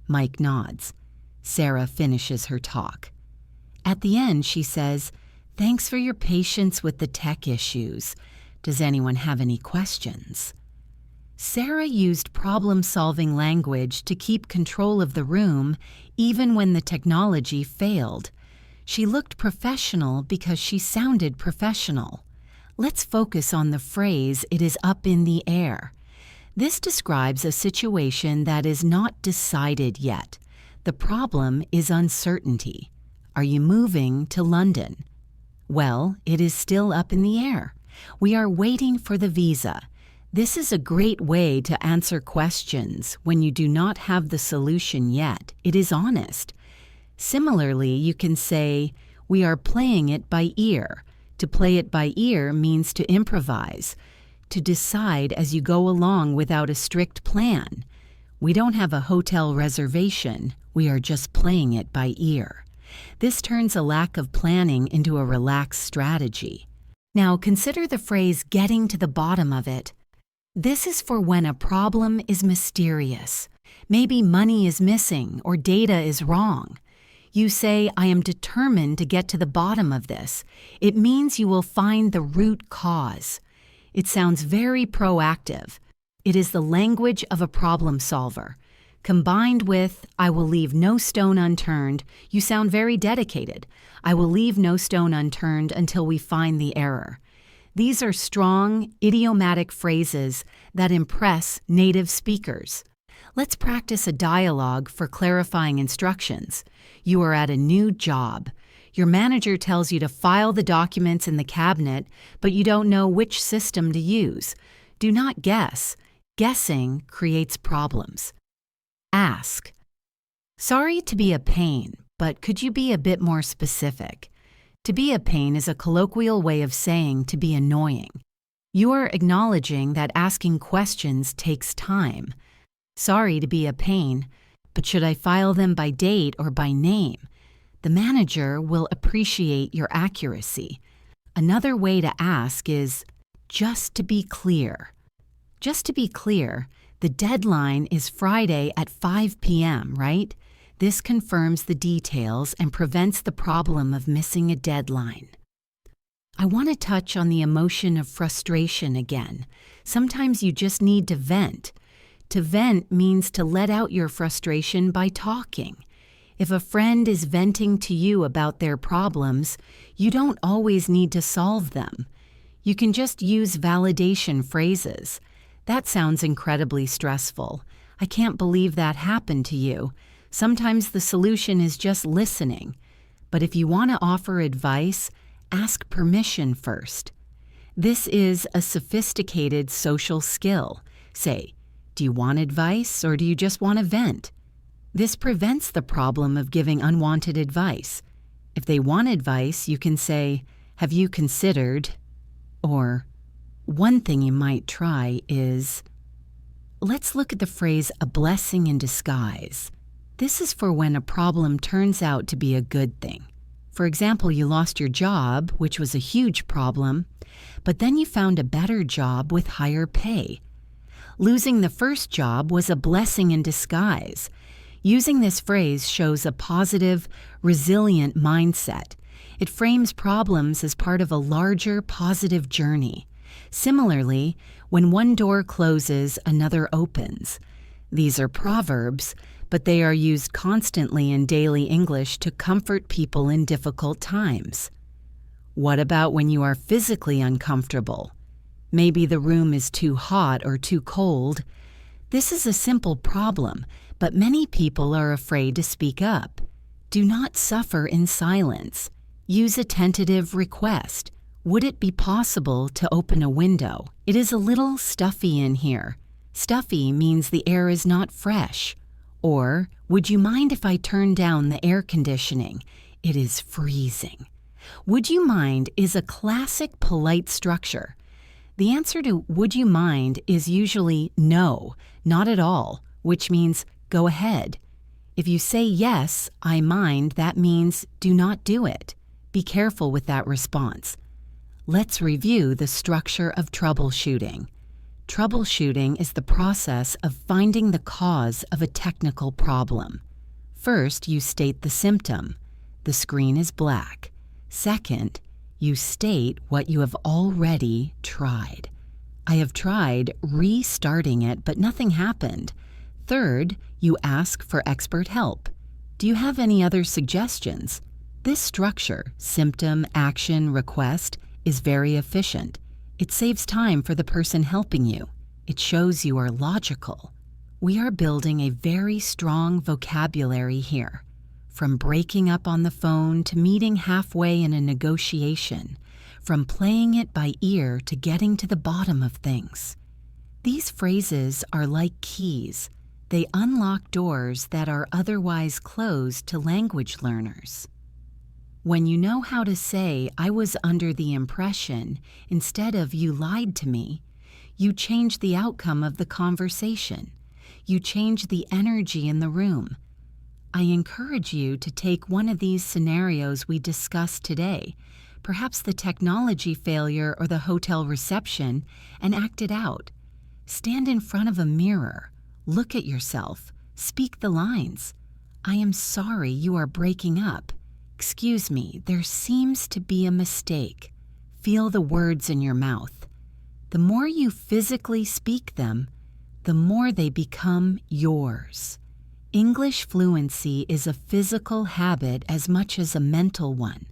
Mike nods. Sarah finishes her talk. At the end, she says, "Thanks for your patience with the tech issues. Does anyone have any questions?" Sarah used problem-solving language to keep control of the room even when the technology failed. She looked professional because she sounded professional. Let's focus on the phrase, "It is up in the air." This describes a situation that is not decided yet. The problem is uncertainty. Are you moving to London? Well, it is still up in the air. We are waiting for the visa. This is a great way to answer questions when you do not have the solution yet. It is honest. Similarly, you can say, "We are playing it by ear." To play it by ear means to improvise, to decide as you go along without a strict plan. We don't have a hotel reservation. We are just playing it by ear. This turns a lack of planning into a relaxed strategy. Now consider the phrase "getting to the bottom of it." This is for when a problem is mysterious. Maybe money is missing or data is wrong. You say, "I am determined to get to the bottom of this." It means you will find the root cause. It sounds very proactive. It is the language of a problem solver. Combined with, "I will leave no stone unturned," you sound very dedicated. "I will leave no stone unturned until we find the error." These are strong, idiomatic phrases that impress native speakers. Let's practice a dialogue for clarifying instructions. You are at a new job. Your manager tells you to file the documents in the cabinet, but you don't know which system to use. Do not guess. Guessing creates problems. Ask. "Sorry to be a pain, but could you be a bit more specific?" To be a pain is a colloquial way of saying to be annoying. You are acknowledging that asking questions takes time. Sorry to be a pain, but should I file them by date or by name? The manager will appreciate your accuracy. Another way to ask is, just to be clear. Just to be clear, the deadline is Friday at 5 p.m., right? This confirms the details and prevents the problem of missing a deadline. I want to touch on the emotion of frustration again. Sometimes you just need to vent. To vent means to let out your frustration by talking. If a friend is venting to you about their problems, you don't always need to solve them. You can just use validation phrases. That sounds incredibly stressful. I can't believe that happened to you. Sometimes the solution is just listening. But if you want to offer advice, ask permission first. This is a sophisticated social skill. Say, do you want advice or do you just want to vent? This prevents the problem of giving unwanted advice. If they want advice, you can say, have you considered? Or, one thing you might try is, let's look at the phrase a blessing in disguise. This is for when a problem turns out to be a good thing. For example, you lost your job, which was a huge problem, but then you found a better job with higher pay. Losing the first job was a blessing in disguise. Using this phrase shows a positive, resilient mindset. It frames problems as part of a larger, positive journey. Similarly, when one door closes, another opens. These are proverbs, but they are used constantly in daily English to comfort people in difficult times. What about when you are physically uncomfortable? Maybe the room is too hot or too cold. This is a simple problem, but many people are afraid to speak up. Do not suffer in silence. Use a tentative request. Would it be possible to open a window? It is a little stuffy in here. Stuffy means the air is not fresh. Or, would you mind if I turn down the air conditioning? It is freezing. Would you mind is a classic polite structure. The answer to would you mind is usually no, not at all, which means go ahead. If you say yes, I mind, that means do not do it. Be careful with that response. Let's review the structure of troubleshooting. Troubleshooting is the process of finding the cause of a technical problem. First, you state the symptom. The screen is black. Second, you state what you have already tried. I have tried restarting it, but nothing happened. Third, you ask for expert help. Do you have any other suggestions? This structure, symptom, action, request, is very efficient. It saves time for the person helping you. It shows you are logical. We are building a very strong vocabulary here. From breaking up on the phone to meeting halfway in a negotiation, from playing it by ear to getting to the bottom of things. These phrases are like keys. They unlock doors that are otherwise closed to language learners. When you know how to say, I was under the impression, instead of you lied to me, you change the outcome of the conversation. You change the energy in the room. I encourage you to take one of these scenarios we discussed today, perhaps the technology failure or the hotel reception, and act it out. Stand in front of a mirror. Look at yourself. Speak the lines. I am sorry you are breaking up. Excuse me, there seems to be a mistake. Feel the words in your mouth. The more you physically speak them, the more they become yours. English fluency is a physical habit as much as a mental one.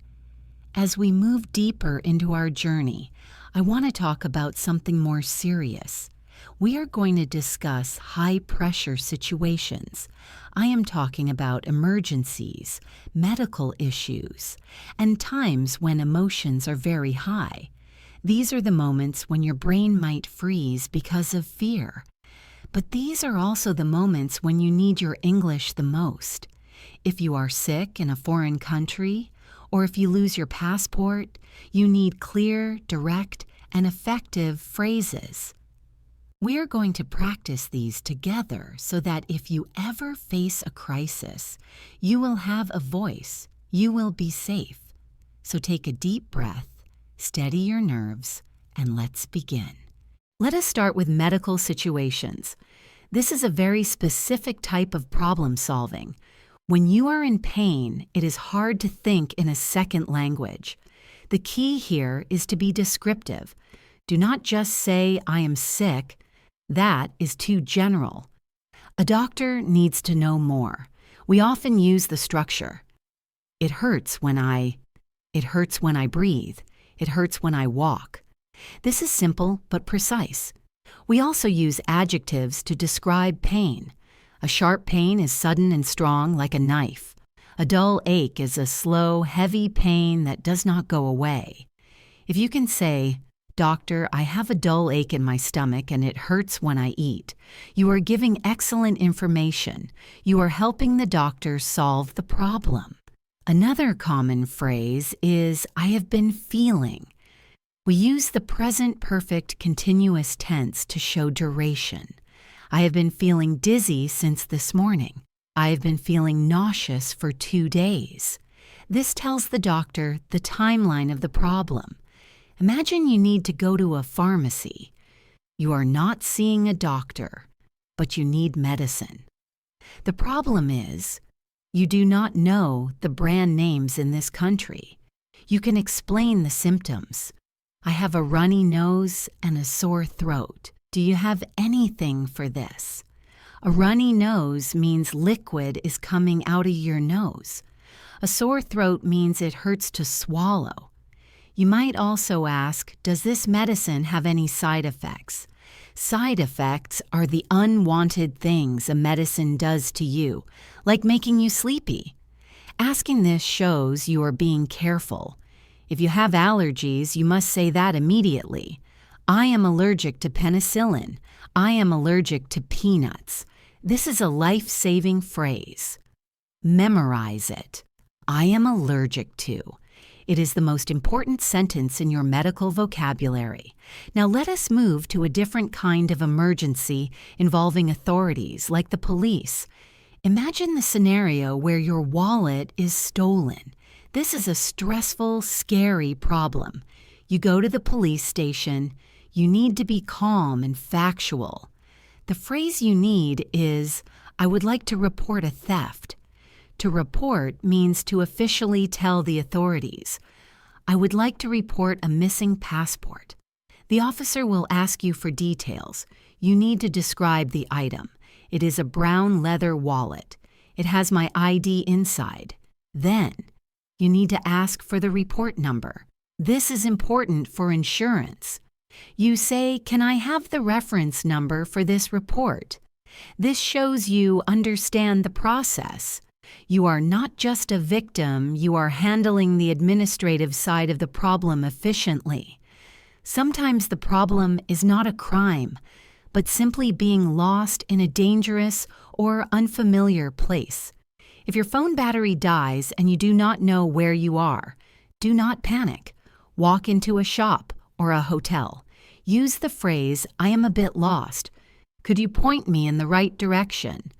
As we move deeper into our journey, I want to talk about something more serious. We are going to discuss high-pressure situations. I am talking about emergencies, medical issues, and times when emotions are very high. These are the moments when your brain might freeze because of fear. But these are also the moments when you need your English the most. If you are sick in a foreign country, or if you lose your passport, you need clear, direct, and effective phrases. We are going to practice these together so that if you ever face a crisis, you will have a voice. You will be safe. So take a deep breath, steady your nerves, and let's begin. Let us start with medical situations. This is a very specific type of problem solving. When you are in pain, it is hard to think in a second language. The key here is to be descriptive. Do not just say, "I am sick." That is too general. A doctor needs to know more. We often use the structure. It hurts when I breathe. It hurts when I walk. This is simple but precise. We also use adjectives to describe pain. A sharp pain is sudden and strong like a knife. A dull ache is a slow, heavy pain that does not go away. If you can say, "Doctor, I have a dull ache in my stomach and it hurts when I eat," you are giving excellent information. You are helping the doctor solve the problem. Another common phrase is, "I have been feeling." We use the present perfect continuous tense to show duration. I have been feeling dizzy since this morning. I have been feeling nauseous for 2 days. This tells the doctor the timeline of the problem. Imagine you need to go to a pharmacy. You are not seeing a doctor, but you need medicine. The problem is, you do not know the brand names in this country. You can explain the symptoms. I have a runny nose and a sore throat. Do you have anything for this? A runny nose means liquid is coming out of your nose. A sore throat means it hurts to swallow. You might also ask, does this medicine have any side effects? Side effects are the unwanted things a medicine does to you, like making you sleepy. Asking this shows you are being careful. If you have allergies, you must say that immediately. I am allergic to penicillin. I am allergic to peanuts. This is a life-saving phrase. Memorize it. I am allergic to. It is the most important sentence in your medical vocabulary. Now let us move to a different kind of emergency involving authorities, like the police. Imagine the scenario where your wallet is stolen. This is a stressful, scary problem. You go to the police station. You need to be calm and factual. The phrase you need is, "I would like to report a theft." To report means to officially tell the authorities. I would like to report a missing passport. The officer will ask you for details. You need to describe the item. It is a brown leather wallet. It has my ID inside. Then, you need to ask for the report number. This is important for insurance. You say, "Can I have the reference number for this report?" This shows you understand the process. You are not just a victim, you are handling the administrative side of the problem efficiently. Sometimes the problem is not a crime, but simply being lost in a dangerous or unfamiliar place. If your phone battery dies and you do not know where you are, do not panic. Walk into a shop or a hotel. Use the phrase, "I am a bit lost. Could you point me in the right direction?"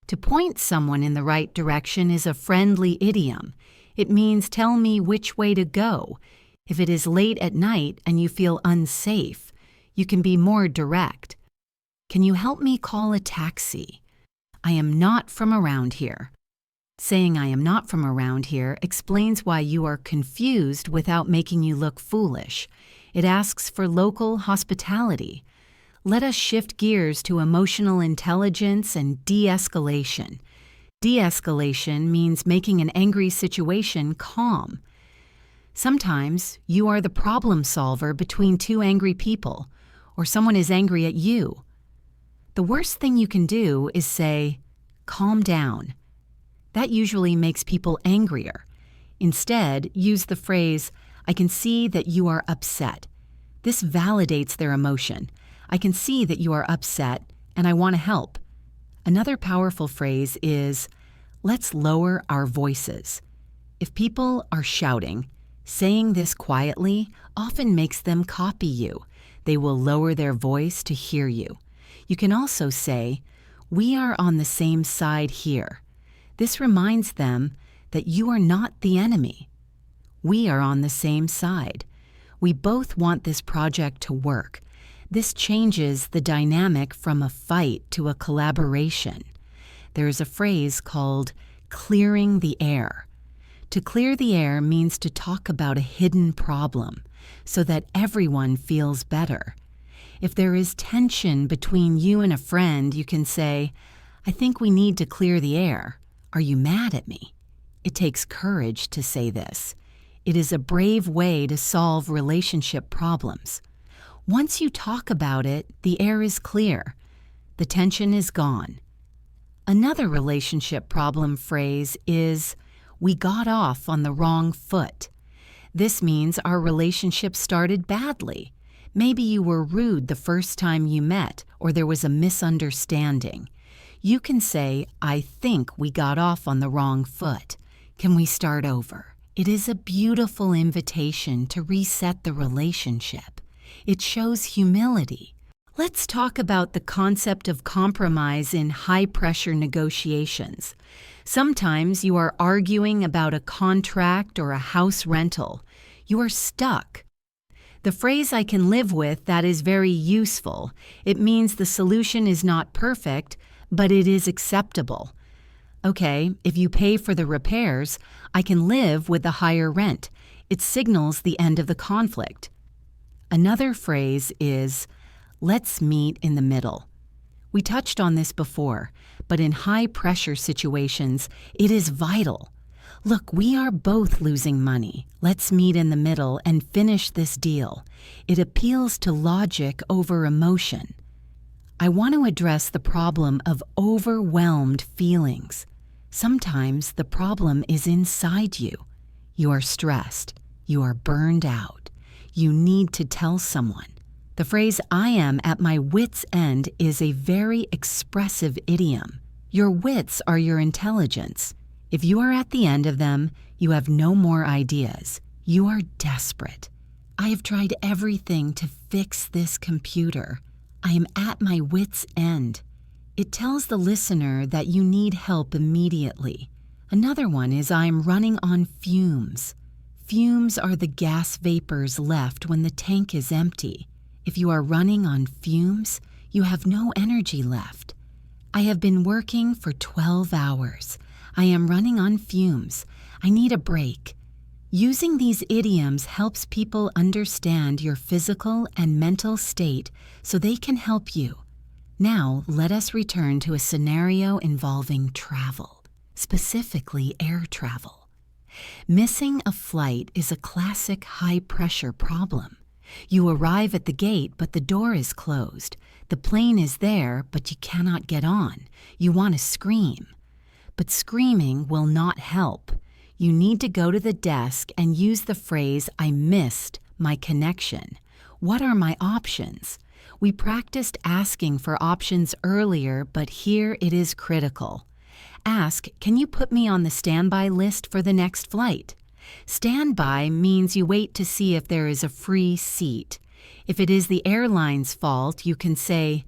To point someone in the right direction is a friendly idiom. It means tell me which way to go. If it is late at night and you feel unsafe, you can be more direct. Can you help me call a taxi? I am not from around here. Saying I am not from around here explains why you are confused without making you look foolish. It asks for local hospitality. Let us shift gears to emotional intelligence and de-escalation. De-escalation means making an angry situation calm. Sometimes you are the problem solver between two angry people, or someone is angry at you. The worst thing you can do is say, "Calm down." That usually makes people angrier. Instead, use the phrase, "I can see that you are upset." This validates their emotion. I can see that you are upset, and I want to help. Another powerful phrase is, "Let's lower our voices." If people are shouting, saying this quietly often makes them copy you. They will lower their voice to hear you. You can also say, "We are on the same side here." This reminds them that you are not the enemy. We are on the same side. We both want this project to work. This changes the dynamic from a fight to a collaboration. There is a phrase called clearing the air. To clear the air means to talk about a hidden problem so that everyone feels better. If there is tension between you and a friend, you can say, "I think we need to clear the air. Are you mad at me?" It takes courage to say this. It is a brave way to solve relationship problems. Once you talk about it, the air is clear. The tension is gone. Another relationship problem phrase is, "We got off on the wrong foot." This means our relationship started badly. Maybe you were rude the first time you met, or there was a misunderstanding. You can say, "I think we got off on the wrong foot. Can we start over?" It is a beautiful invitation to reset the relationship. It shows humility. Let's talk about the concept of compromise in high-pressure negotiations. Sometimes you are arguing about a contract or a house rental. You are stuck. The phrase "I can live with" that is very useful. It means the solution is not perfect, but it is acceptable. Okay, if you pay for the repairs, I can live with the higher rent. It signals the end of the conflict. Another phrase is, "Let's meet in the middle." We touched on this before, but in high-pressure situations, it is vital. Look, we are both losing money. Let's meet in the middle and finish this deal. It appeals to logic over emotion. I want to address the problem of overwhelmed feelings. Sometimes the problem is inside you. You are stressed. You are burned out. You need to tell someone. The phrase "I am at my wit's end" is a very expressive idiom. Your wits are your intelligence. If you are at the end of them, you have no more ideas. You are desperate. "I have tried everything to fix this computer. I am at my wit's end." It tells the listener that you need help immediately. Another one is "I am running on fumes." Fumes are the gas vapors left when the tank is empty. If you are running on fumes, you have no energy left. "I have been working for 12 hours. I am running on fumes. I need a break." Using these idioms helps people understand your physical and mental state so they can help you. Now, let us return to a scenario involving travel, specifically air travel. Missing a flight is a classic high-pressure problem. You arrive at the gate, but the door is closed. The plane is there, but you cannot get on. You want to scream. But screaming will not help. You need to go to the desk and use the phrase, "I missed my connection. What are my options?" We practiced asking for options earlier, but here it is critical. Ask, "Can you put me on the standby list for the next flight?" Standby means you wait to see if there is a free seat. If it is the airline's fault, you can say,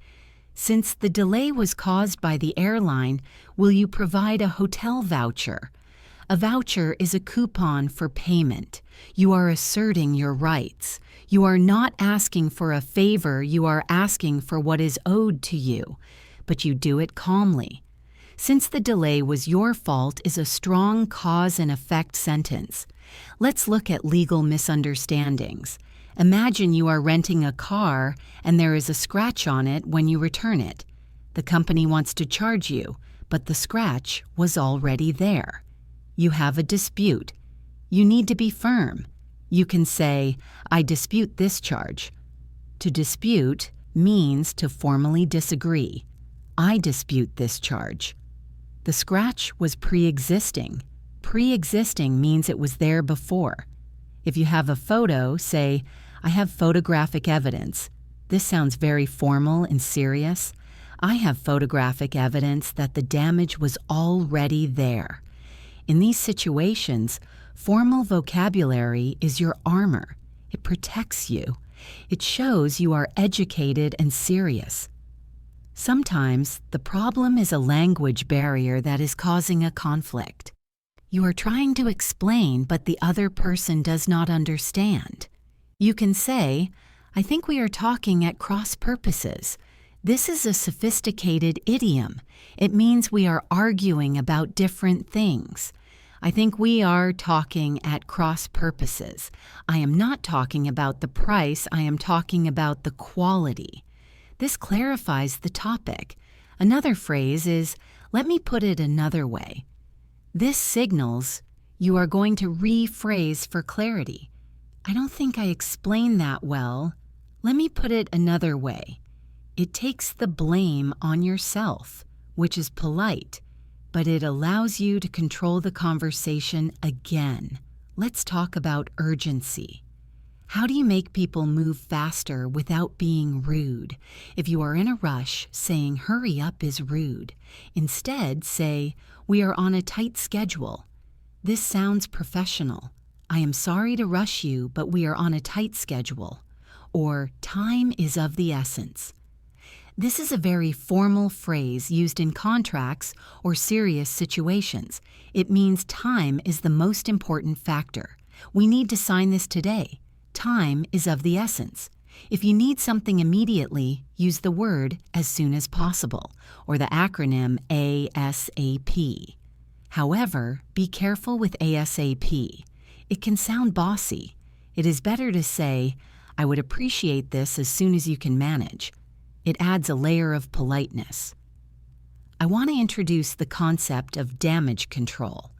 "Since the delay was caused by the airline, will you provide a hotel voucher?" A voucher is a coupon for payment. You are asserting your rights. You are not asking for a favor, you are asking for what is owed to you, but you do it calmly. "Since the delay was your fault" is a strong cause and effect sentence. Let's look at legal misunderstandings. Imagine you are renting a car and there is a scratch on it when you return it. The company wants to charge you, but the scratch was already there. You have a dispute. You need to be firm. You can say, "I dispute this charge." To dispute means to formally disagree. "I dispute this charge." The scratch was pre-existing. Pre-existing means it was there before. If you have a photo, say, "I have photographic evidence." This sounds very formal and serious. I have photographic evidence that the damage was already there. In these situations, formal vocabulary is your armor. It protects you. It shows you are educated and serious. Sometimes the problem is a language barrier that is causing a conflict. You are trying to explain, but the other person does not understand. You can say, I think we are talking at cross purposes. This is a sophisticated idiom. It means we are arguing about different things. I think we are talking at cross purposes. I am not talking about the price, I am talking about the quality. This clarifies the topic. Another phrase is, let me put it another way. This signals you are going to rephrase for clarity. I don't think I explained that well. Let me put it another way. It takes the blame on yourself, which is polite, but it allows you to control the conversation again. Let's talk about urgency. How do you make people move faster without being rude? If you are in a rush, saying hurry up is rude. Instead, say, we are on a tight schedule. This sounds professional. I am sorry to rush you, but we are on a tight schedule. Or, time is of the essence. This is a very formal phrase used in contracts or serious situations. It means time is the most important factor. We need to sign this today. Time is of the essence. If you need something immediately, use the word as soon as possible, or the acronym ASAP. However, be careful with ASAP. It can sound bossy. It is better to say, I would appreciate this as soon as you can manage. It adds a layer of politeness. I want to introduce the concept of damage control.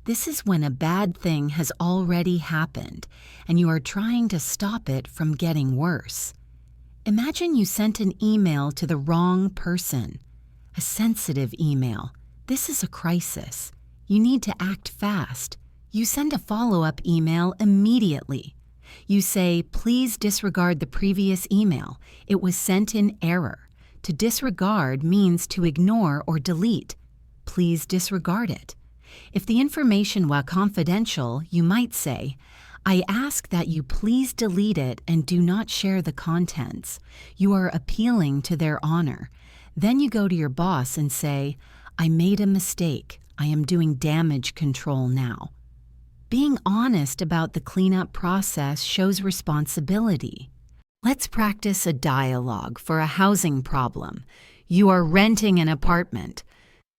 This is when a bad thing has already happened and you are trying to stop it from getting worse. Imagine you sent an email to the wrong person, a sensitive email. This is a crisis. You need to act fast. You send a follow-up email immediately. You say, please disregard the previous email. It was sent in error. To disregard means to ignore or delete. Please disregard it. If the information were confidential, you might say, I ask that you please delete it and do not share the contents. You are appealing to their honor. Then you go to your boss and say, I made a mistake. I am doing damage control now. Being honest about the cleanup process shows responsibility. Let's practice a dialogue for a housing problem. You are renting an apartment.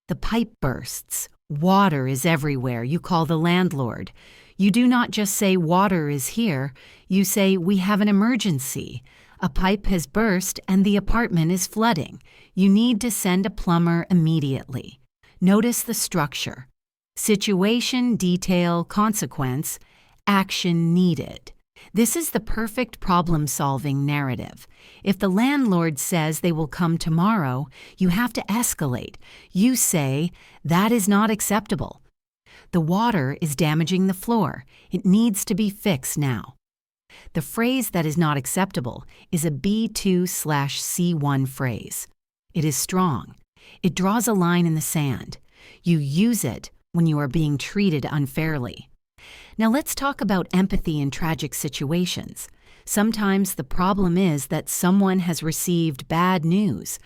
The pipe bursts. Water is everywhere. You call the landlord. You do not just say water is here. You say we have an emergency. A pipe has burst and the apartment is flooding. You need to send a plumber immediately. Notice the structure. Situation, detail, consequence, action needed. This is the perfect problem-solving narrative. If the landlord says they will come tomorrow, you have to escalate. You say, that is not acceptable. The water is damaging the floor. It needs to be fixed now. The phrase that is not acceptable is a B2/C1 phrase. It is strong. It draws a line in the sand. You use it when you are being treated unfairly. Now let's talk about empathy in tragic situations. Sometimes the problem is that someone has received bad news,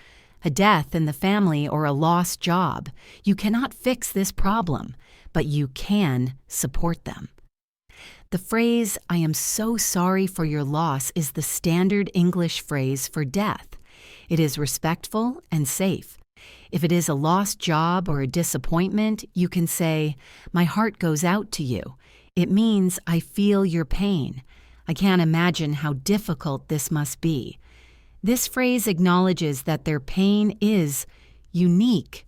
a death in the family or a lost job. You cannot fix this problem, but you can support them. The phrase, I am so sorry for your loss, is the standard English phrase for death. It is respectful and safe. If it is a lost job or a disappointment, you can say, my heart goes out to you. It means I feel your pain. I can't imagine how difficult this must be. This phrase acknowledges that their pain is unique.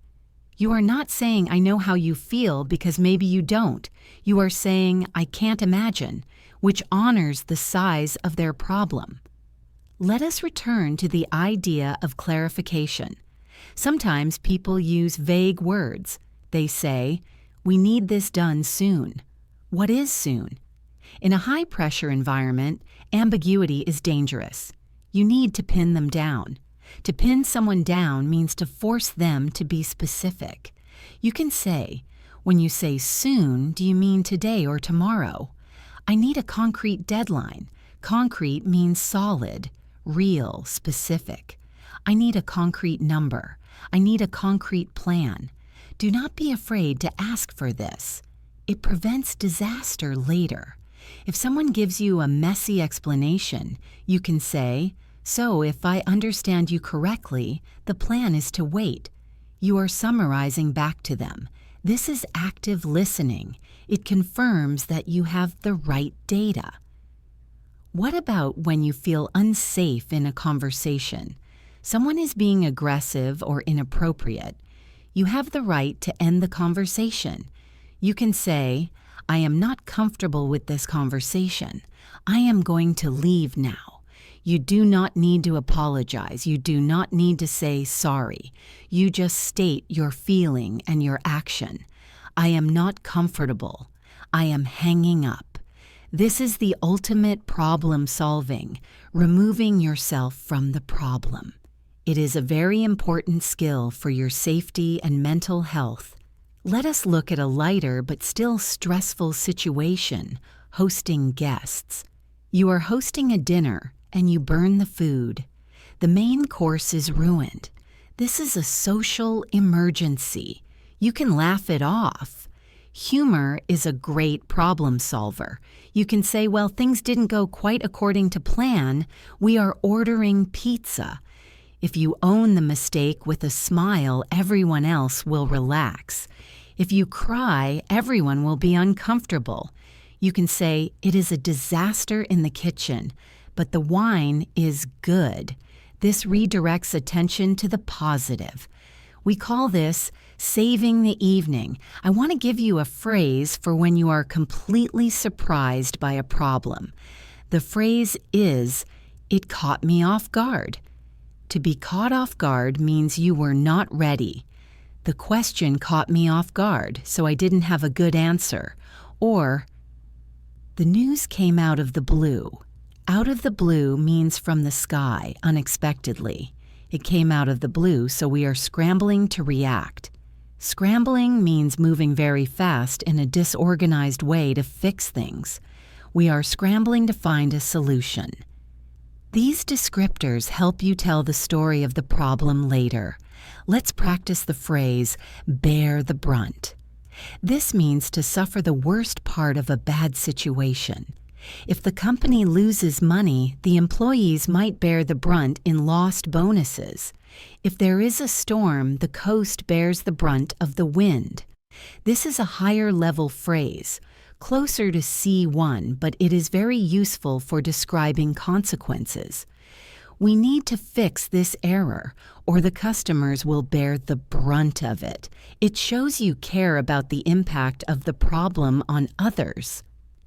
You are not saying I know how you feel because maybe you don't. You are saying I can't imagine, which honors the size of their problem. Let us return to the idea of clarification. Sometimes people use vague words. They say, we need this done soon. What is soon? In a high-pressure environment, ambiguity is dangerous. You need to pin them down. To pin someone down means to force them to be specific. You can say, when you say soon, do you mean today or tomorrow? I need a concrete deadline. Concrete means solid, real, specific. I need a concrete number. I need a concrete plan. Do not be afraid to ask for this. It prevents disaster later. If someone gives you a messy explanation, you can say, "So, if I understand you correctly, the plan is to wait." You are summarizing back to them. This is active listening. It confirms that you have the right data. What about when you feel unsafe in a conversation? Someone is being aggressive or inappropriate. You have the right to end the conversation. You can say, "I am not comfortable with this conversation. I am going to leave now." You do not need to apologize. You do not need to say sorry. You just state your feeling and your action. "I am not comfortable. I am hanging up." This is the ultimate problem solving, removing yourself from the problem. It is a very important skill for your safety and mental health. Let us look at a lighter but still stressful situation, hosting guests. You are hosting a dinner and you burn the food. The main course is ruined. This is a social emergency. You can laugh it off. Humor is a great problem solver. You can say, "Well, things didn't go quite according to plan. We are ordering pizza." If you own the mistake with a smile, everyone else will relax. If you cry, everyone will be uncomfortable. You can say, "It is a disaster in the kitchen, but the wine is good." This redirects attention to the positive. We call this saving the evening. I want to give you a phrase for when you are completely surprised by a problem. The phrase is, "It caught me off guard." To be caught off guard means you were not ready. The question caught me off guard, so I didn't have a good answer. Or, the news came out of the blue. Out of the blue means from the sky, unexpectedly. It came out of the blue, so we are scrambling to react. Scrambling means moving very fast in a disorganized way to fix things. We are scrambling to find a solution. These descriptors help you tell the story of the problem later. Let's practice the phrase, "bear the brunt." This means to suffer the worst part of a bad situation. If the company loses money, the employees might bear the brunt in lost bonuses. If there is a storm, the coast bears the brunt of the wind. This is a higher level phrase, closer to C1, but it is very useful for describing consequences. We need to fix this error, or the customers will bear the brunt of it. It shows you care about the impact of the problem on others.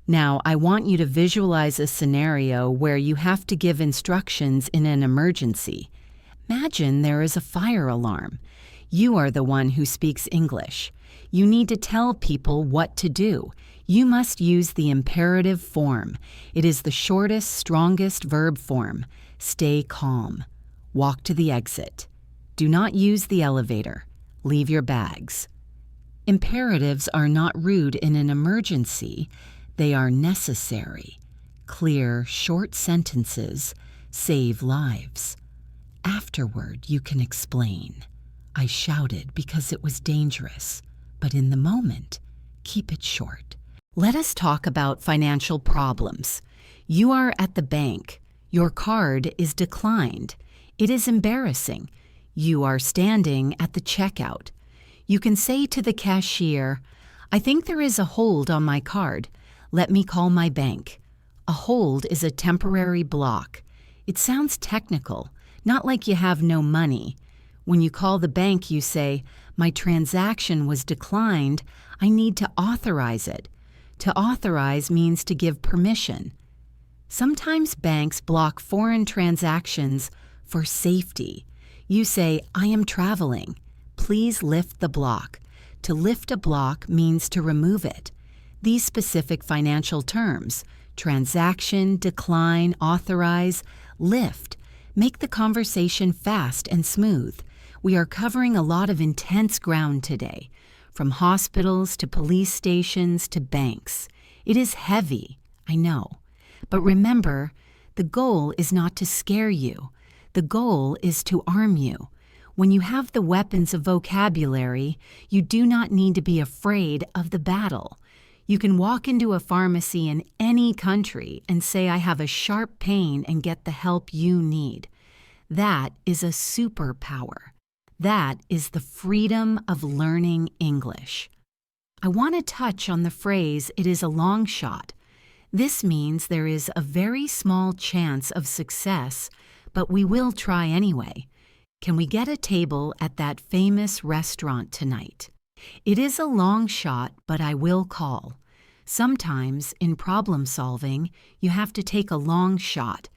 Now, I want you to visualize a scenario where you have to give instructions in an emergency. Imagine there is a fire alarm. You are the one who speaks English. You need to tell people what to do. You must use the imperative form. It is the shortest, strongest verb form. Stay calm. Walk to the exit. Do not use the elevator. Leave your bags. Imperatives are not rude in an emergency. They are necessary. Clear, short sentences save lives. Afterward, you can explain. "I shouted because it was dangerous, but in the moment, keep it short." Let us talk about financial problems. You are at the bank. Your card is declined. It is embarrassing. You are standing at the checkout. You can say to the cashier, "I think there is a hold on my card. Let me call my bank." A hold is a temporary block. It sounds technical, not like you have no money. When you call the bank, you say, "My transaction was declined. I need to authorize it." To authorize means to give permission. Sometimes banks block foreign transactions for safety. You say, "I am traveling. Please lift the block." To lift a block means to remove it. These specific financial terms, transaction, decline, authorize, lift, make the conversation fast and smooth. We are covering a lot of intense ground today, from hospitals to police stations to banks. It is heavy, I know. But remember, the goal is not to scare you. The goal is to arm you. When you have the weapons of vocabulary, you do not need to be afraid of the battle. You can walk into a pharmacy in any country and say, "I have a sharp pain," and get the help you need. That is a superpower. That is the freedom of learning English. I want to touch on the phrase, "it is a long shot." This means there is a very small chance of success, but we will try anyway. Can we get a table at that famous restaurant tonight? It is a long shot, but I will call. Sometimes, in problem solving, you have to take a long shot.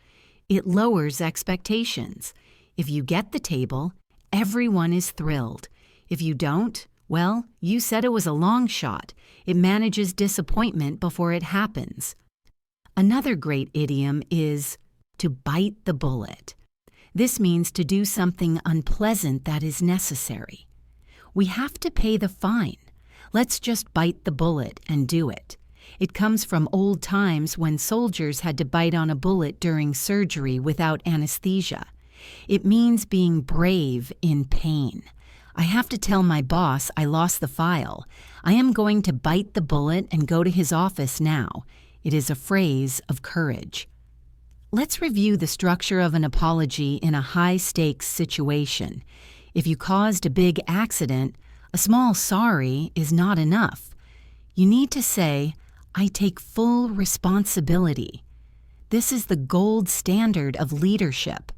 It lowers expectations. If you get the table, everyone is thrilled. If you don't, well, you said it was a long shot. It manages disappointment before it happens. Another great idiom is to bite the bullet. This means to do something unpleasant that is necessary. We have to pay the fine. Let's just bite the bullet and do it. It comes from old times when soldiers had to bite on a bullet during surgery without anesthesia. It means being brave in pain. I have to tell my boss I lost the file. I am going to bite the bullet and go to his office now. It is a phrase of courage. Let's review the structure of an apology in a high-stakes situation. If you caused a big accident, a small sorry is not enough. You need to say, "I take full responsibility." This is the gold standard of leadership.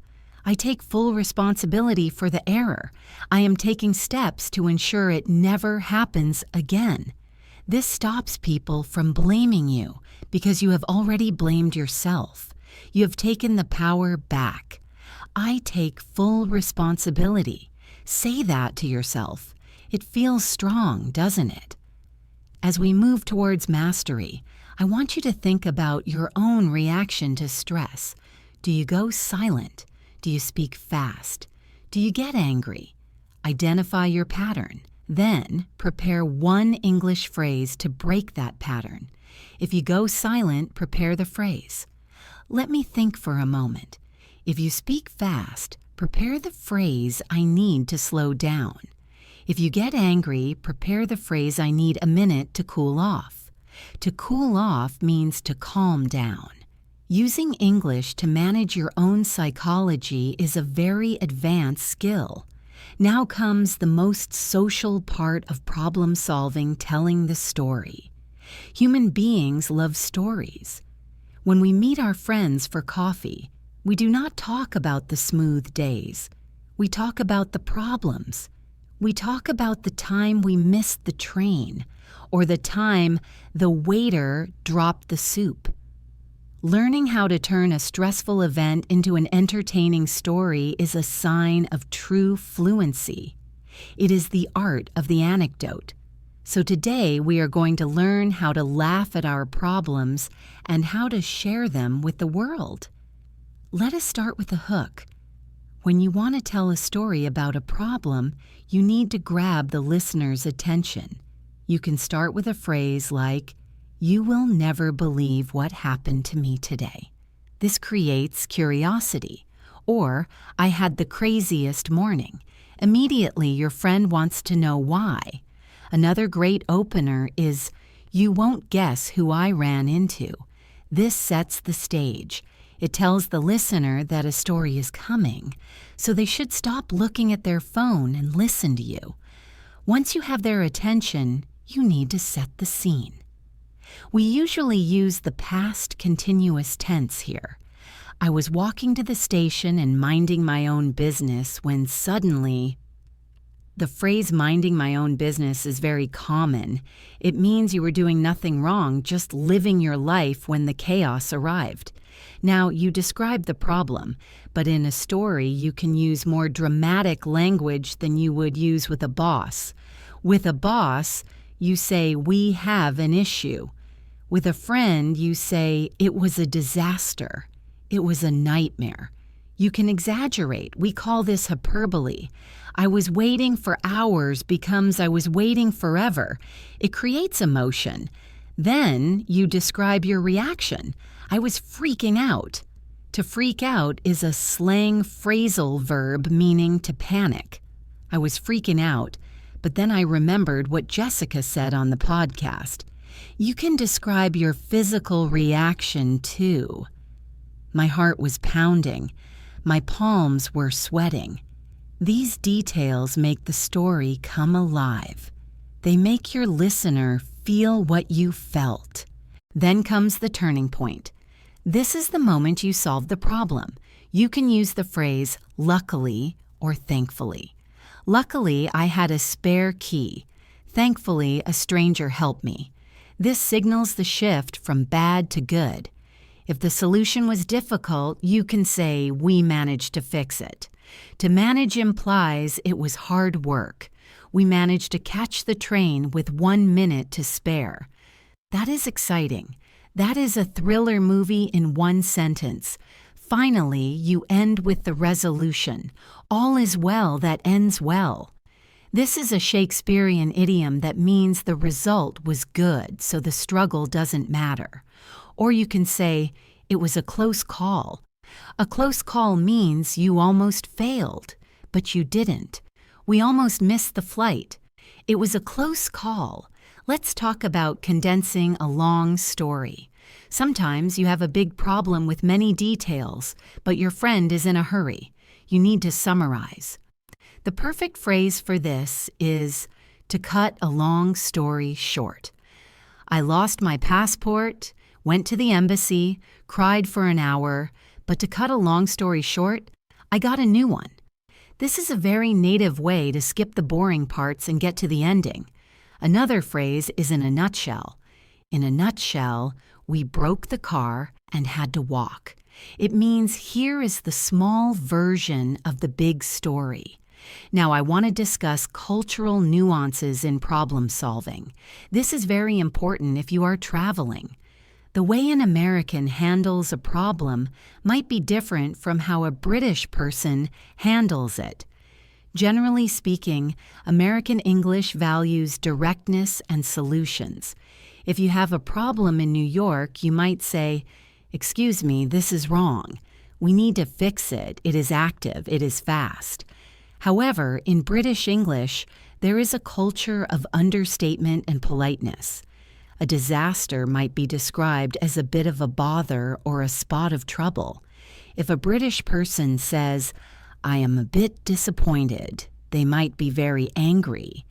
I take full responsibility for the error. I am taking steps to ensure it never happens again. This stops people from blaming you because you have already blamed yourself. You have taken the power back. I take full responsibility. Say that to yourself. It feels strong, doesn't it? As we move towards mastery, I want you to think about your own reaction to stress. Do you go silent? Do you speak fast? Do you get angry? Identify your pattern. Then prepare one English phrase to break that pattern. If you go silent, prepare the phrase. Let me think for a moment. If you speak fast, prepare the phrase, "I need to slow down." If you get angry, prepare the phrase, "I need a minute to cool off." To cool off means to calm down. Using English to manage your own psychology is a very advanced skill. Now comes the most social part of problem solving, telling the story. Human beings love stories. When we meet our friends for coffee, we do not talk about the smooth days. We talk about the problems. We talk about the time we missed the train, or the time the waiter dropped the soup. Learning how to turn a stressful event into an entertaining story is a sign of true fluency. It is the art of the anecdote. So today we are going to learn how to laugh at our problems and how to share them with the world. Let us start with a hook. When you want to tell a story about a problem, you need to grab the listener's attention. You can start with a phrase like, "You will never believe what happened to me today." This creates curiosity. Or, "I had the craziest morning." Immediately, your friend wants to know why. Another great opener is, "You won't guess who I ran into." This sets the stage. It tells the listener that a story is coming, so they should stop looking at their phone and listen to you. Once you have their attention, you need to set the scene. We usually use the past continuous tense here. I was walking to the station and minding my own business when suddenly... The phrase "minding my own business" is very common. It means you were doing nothing wrong, just living your life when the chaos arrived. Now, you describe the problem, but in a story you can use more dramatic language than you would use with a boss. With a boss, you say, "We have an issue." With a friend, you say, "It was a disaster. It was a nightmare." You can exaggerate. We call this hyperbole. "I was waiting for hours" becomes "I was waiting forever." It creates emotion. Then you describe your reaction. "I was freaking out." To freak out is a slang phrasal verb meaning to panic. I was freaking out, but then I remembered what Jessica said on the podcast. You can describe your physical reaction too. My heart was pounding. My palms were sweating. These details make the story come alive. They make your listener feel what you felt. Then comes the turning point. This is the moment you solve the problem. You can use the phrase luckily or thankfully. Luckily, I had a spare key. Thankfully, a stranger helped me. This signals the shift from bad to good. If the solution was difficult, you can say, we managed to fix it. To manage implies it was hard work. We managed to catch the train with 1 minute to spare. That is exciting. That is a thriller movie in one sentence. Finally, you end with the resolution. All is well that ends well. This is a Shakespearean idiom that means the result was good, so the struggle doesn't matter. Or you can say, it was a close call. A close call means you almost failed, but you didn't. We almost missed the flight. It was a close call. Let's talk about condensing a long story. Sometimes you have a big problem with many details, but your friend is in a hurry. You need to summarize. The perfect phrase for this is to cut a long story short. I lost my passport, went to the embassy, cried for an hour, but to cut a long story short, I got a new one. This is a very native way to skip the boring parts and get to the ending. Another phrase is in a nutshell. In a nutshell, we broke the car and had to walk. It means here is the small version of the big story. Now, I want to discuss cultural nuances in problem solving. This is very important if you are traveling. The way an American handles a problem might be different from how a British person handles it. Generally speaking, American English values directness and solutions. If you have a problem in New York, you might say, "Excuse me, this is wrong. We need to fix it. It is active. It is fast." However, in British English, there is a culture of understatement and politeness. A disaster might be described as a bit of a bother or a spot of trouble. If a British person says, "I am a bit disappointed," they might be very angry.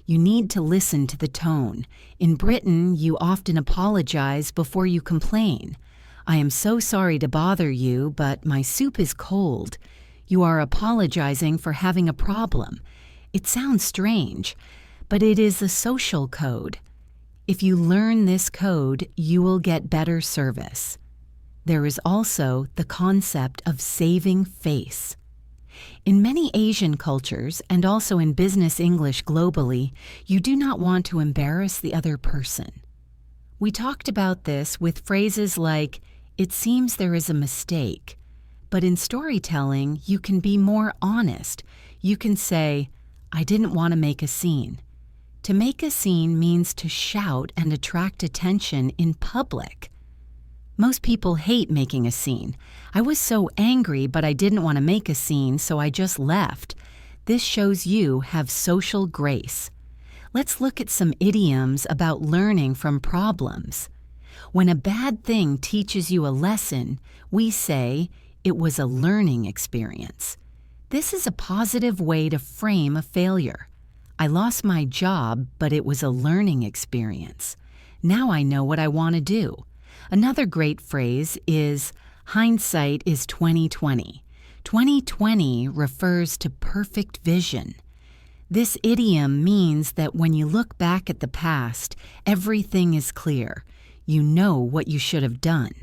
You need to listen to the tone. In Britain, you often apologize before you complain. "I am so sorry to bother you, but my soup is cold." You are apologizing for having a problem. It sounds strange, but it is a social code. If you learn this code, you will get better service. There is also the concept of saving face. In many Asian cultures, and also in business English globally, you do not want to embarrass the other person. We talked about this with phrases like, "It seems there is a mistake." But in storytelling, you can be more honest. You can say, "I didn't want to make a scene." To make a scene means to shout and attract attention in public. Most people hate making a scene. "I was so angry, but I didn't want to make a scene, so I just left." This shows you have social grace. Let's look at some idioms about learning from problems. When a bad thing teaches you a lesson, we say, "It was a learning experience." This is a positive way to frame a failure. "I lost my job, but it was a learning experience. Now I know what I want to do." Another great phrase is, "Hindsight is 20/20." 20/20 refers to perfect vision. This idiom means that when you look back at the past, everything is clear. You know what you should have done.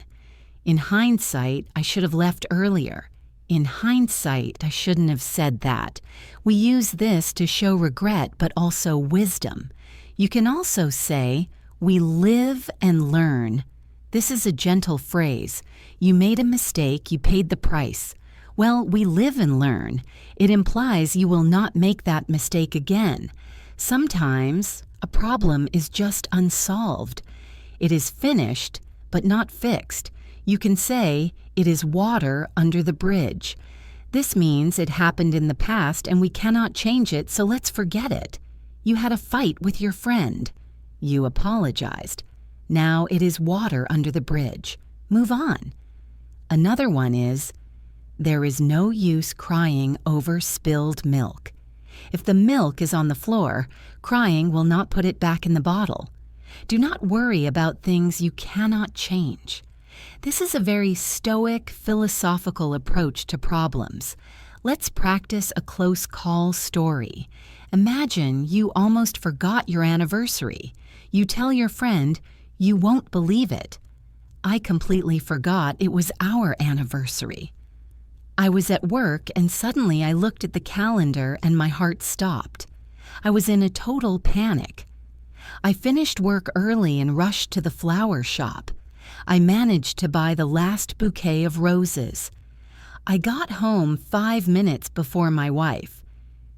In hindsight, I should have left earlier. In hindsight, I shouldn't have said that. We use this to show regret, but also wisdom. You can also say, "We live and learn." This is a gentle phrase. You made a mistake, you paid the price. Well, we live and learn. It implies you will not make that mistake again. Sometimes a problem is just unsolved. It is finished, but not fixed. You can say, "It is water under the bridge." This means it happened in the past and we cannot change it, so let's forget it. You had a fight with your friend. You apologized. Now it is water under the bridge. Move on. Another one is, "There is no use crying over spilled milk." If the milk is on the floor, crying will not put it back in the bottle. Do not worry about things you cannot change. This is a very stoic, philosophical approach to problems. Let's practice a close call story. Imagine you almost forgot your anniversary. You tell your friend, "You won't believe it. I completely forgot it was our anniversary. I was at work and suddenly I looked at the calendar and my heart stopped. I was in a total panic. I finished work early and rushed to the flower shop. I managed to buy the last bouquet of roses. I got home 5 minutes before my wife.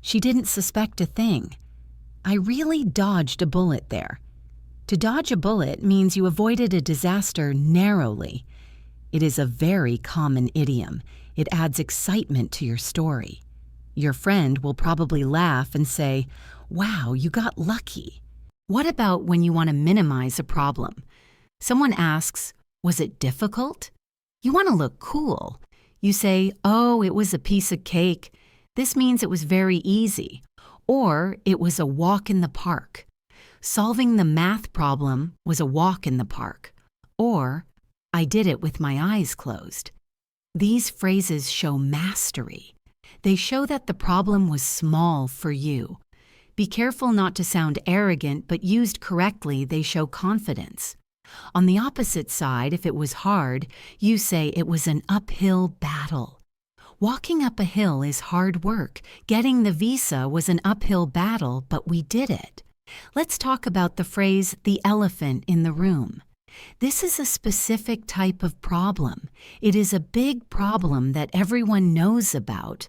She didn't suspect a thing. I really dodged a bullet there." To dodge a bullet means you avoided a disaster narrowly. It is a very common idiom. It adds excitement to your story. Your friend will probably laugh and say, "Wow, you got lucky." What about when you want to minimize a problem? Someone asks, "Was it difficult?" You want to look cool. You say, "Oh, it was a piece of cake." This means it was very easy. Or it was a walk in the park. Solving the math problem was a walk in the park. Or, "I did it with my eyes closed." These phrases show mastery. They show that the problem was small for you. Be careful not to sound arrogant, but used correctly, they show confidence. On the opposite side, if it was hard, you say it was an uphill battle. Walking up a hill is hard work. Getting the visa was an uphill battle, but we did it. Let's talk about the phrase, "the elephant in the room." This is a specific type of problem. It is a big problem that everyone knows about,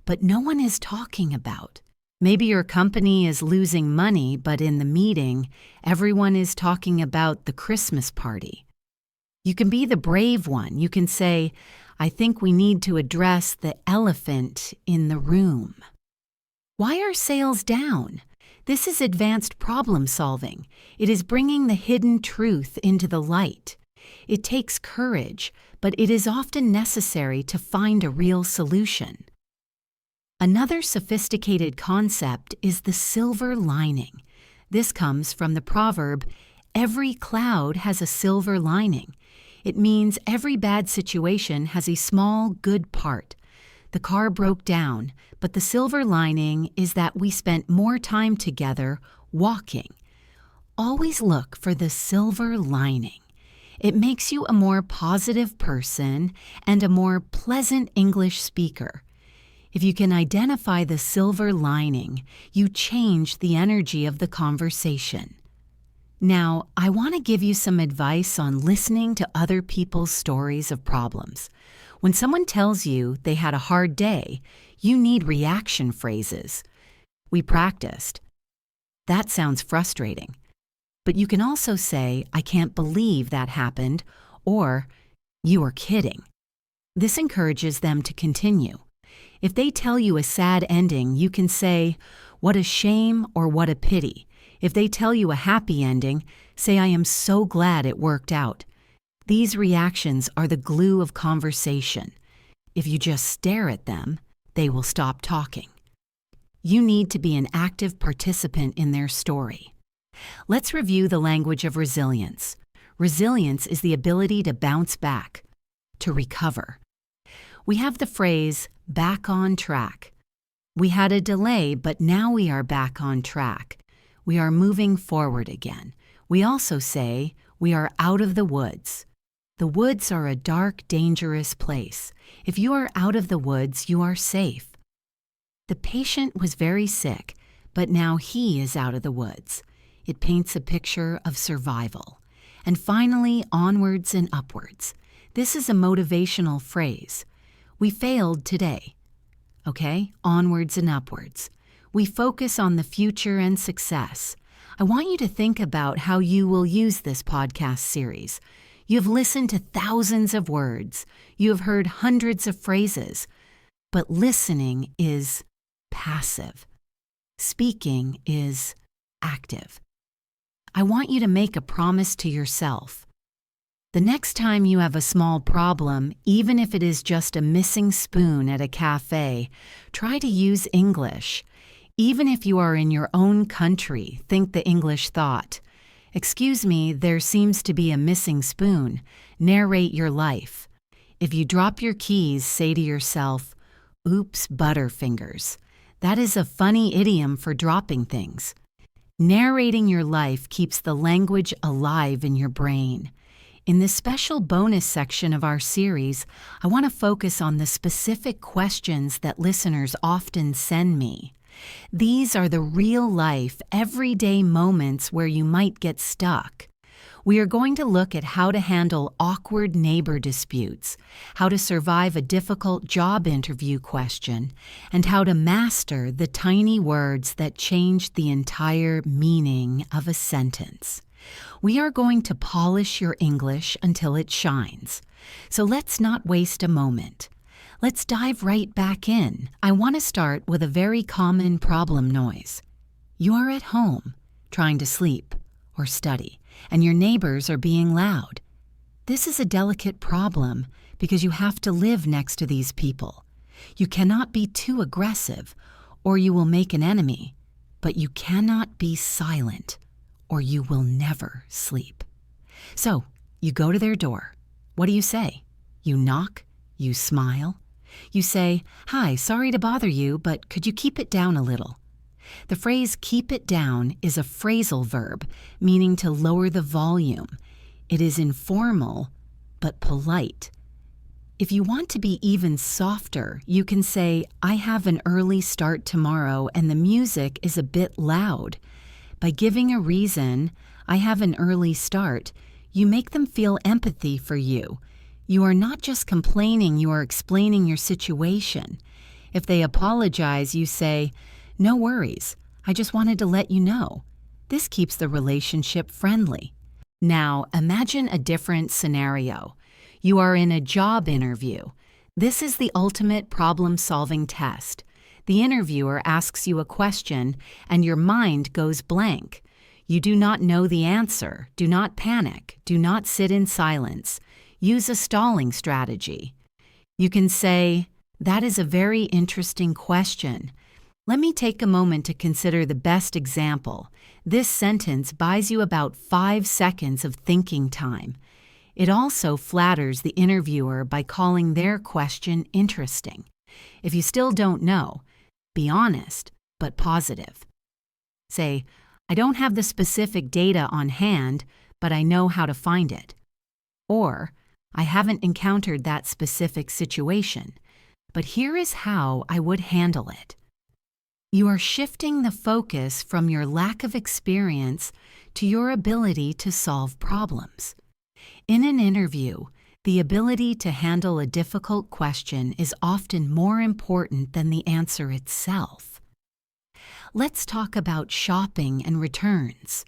but no one is talking about. Maybe your company is losing money, but in the meeting, everyone is talking about the Christmas party. You can be the brave one. You can say, "I think we need to address the elephant in the room." Why are sales down? This is advanced problem solving. It is bringing the hidden truth into the light. It takes courage, but it is often necessary to find a real solution. Another sophisticated concept is the silver lining. This comes from the proverb, "Every cloud has a silver lining." It means every bad situation has a small good part. The car broke down, but the silver lining is that we spent more time together walking. Always look for the silver lining. It makes you a more positive person and a more pleasant English speaker. If you can identify the silver lining, you change the energy of the conversation. Now, I want to give you some advice on listening to other people's stories of problems. When someone tells you they had a hard day, you need reaction phrases. We practiced. That sounds frustrating. But you can also say, "I can't believe that happened," or "You are kidding." This encourages them to continue. If they tell you a sad ending, you can say, "What a shame," or "What a pity." If they tell you a happy ending, say, "I am so glad it worked out." These reactions are the glue of conversation. If you just stare at them, they will stop talking. You need to be an active participant in their story. Let's review the language of resilience. Resilience is the ability to bounce back, to recover. We have the phrase, "back on track." We had a delay, but now we are back on track. We are moving forward again. We also say, "We are out of the woods." The woods are a dark, dangerous place. If you are out of the woods, you are safe. The patient was very sick, but now he is out of the woods. It paints a picture of survival. And finally, onwards and upwards. This is a motivational phrase. We failed today. Okay, onwards and upwards. We focus on the future and success. I want you to think about how you will use this podcast series. You have listened to thousands of words. You have heard hundreds of phrases. But listening is passive. Speaking is active. I want you to make a promise to yourself. The next time you have a small problem, even if it is just a missing spoon at a cafe, try to use English. Even if you are in your own country, think the English thought. Excuse me, there seems to be a missing spoon. Narrate your life. If you drop your keys, say to yourself, "Oops, Butterfingers." That is a funny idiom for dropping things. Narrating your life keeps the language alive in your brain. In this special bonus section of our series, I want to focus on the specific questions that listeners often send me. These are the real-life, everyday moments where you might get stuck. We are going to look at how to handle awkward neighbor disputes, how to survive a difficult job interview question, and how to master the tiny words that change the entire meaning of a sentence. We are going to polish your English until it shines. So let's not waste a moment. Let's dive right back in. I want to start with a very common problem noise. You are at home, trying to sleep or study, and your neighbors are being loud. This is a delicate problem because you have to live next to these people. You cannot be too aggressive, or you will make an enemy, but you cannot be silent, or you will never sleep. So, you go to their door. What do you say? You knock, you smile. You say, "Hi, sorry to bother you, but could you keep it down a little?" The phrase "keep it down" is a phrasal verb, meaning to lower the volume. It is informal, but polite. If you want to be even softer, you can say, "I have an early start tomorrow and the music is a bit loud." By giving a reason, "I have an early start," you make them feel empathy for you. You are not just complaining, you are explaining your situation. If they apologize, you say, "No worries, I just wanted to let you know." This keeps the relationship friendly. Now, imagine a different scenario. You are in a job interview. This is the ultimate problem-solving test. The interviewer asks you a question, and your mind goes blank. You do not know the answer. Do not panic. Do not sit in silence. Use a stalling strategy. You can say, "That is a very interesting question. Let me take a moment to consider the best example. This sentence buys you about 5 seconds of thinking time." It also flatters the interviewer by calling their question interesting. If you still don't know, be honest, but positive. Say, "I don't have the specific data on hand, but I know how to find it." Or, "I haven't encountered that specific situation, but here is how I would handle it." You are shifting the focus from your lack of experience to your ability to solve problems. In an interview, the ability to handle a difficult question is often more important than the answer itself. Let's talk about shopping and returns.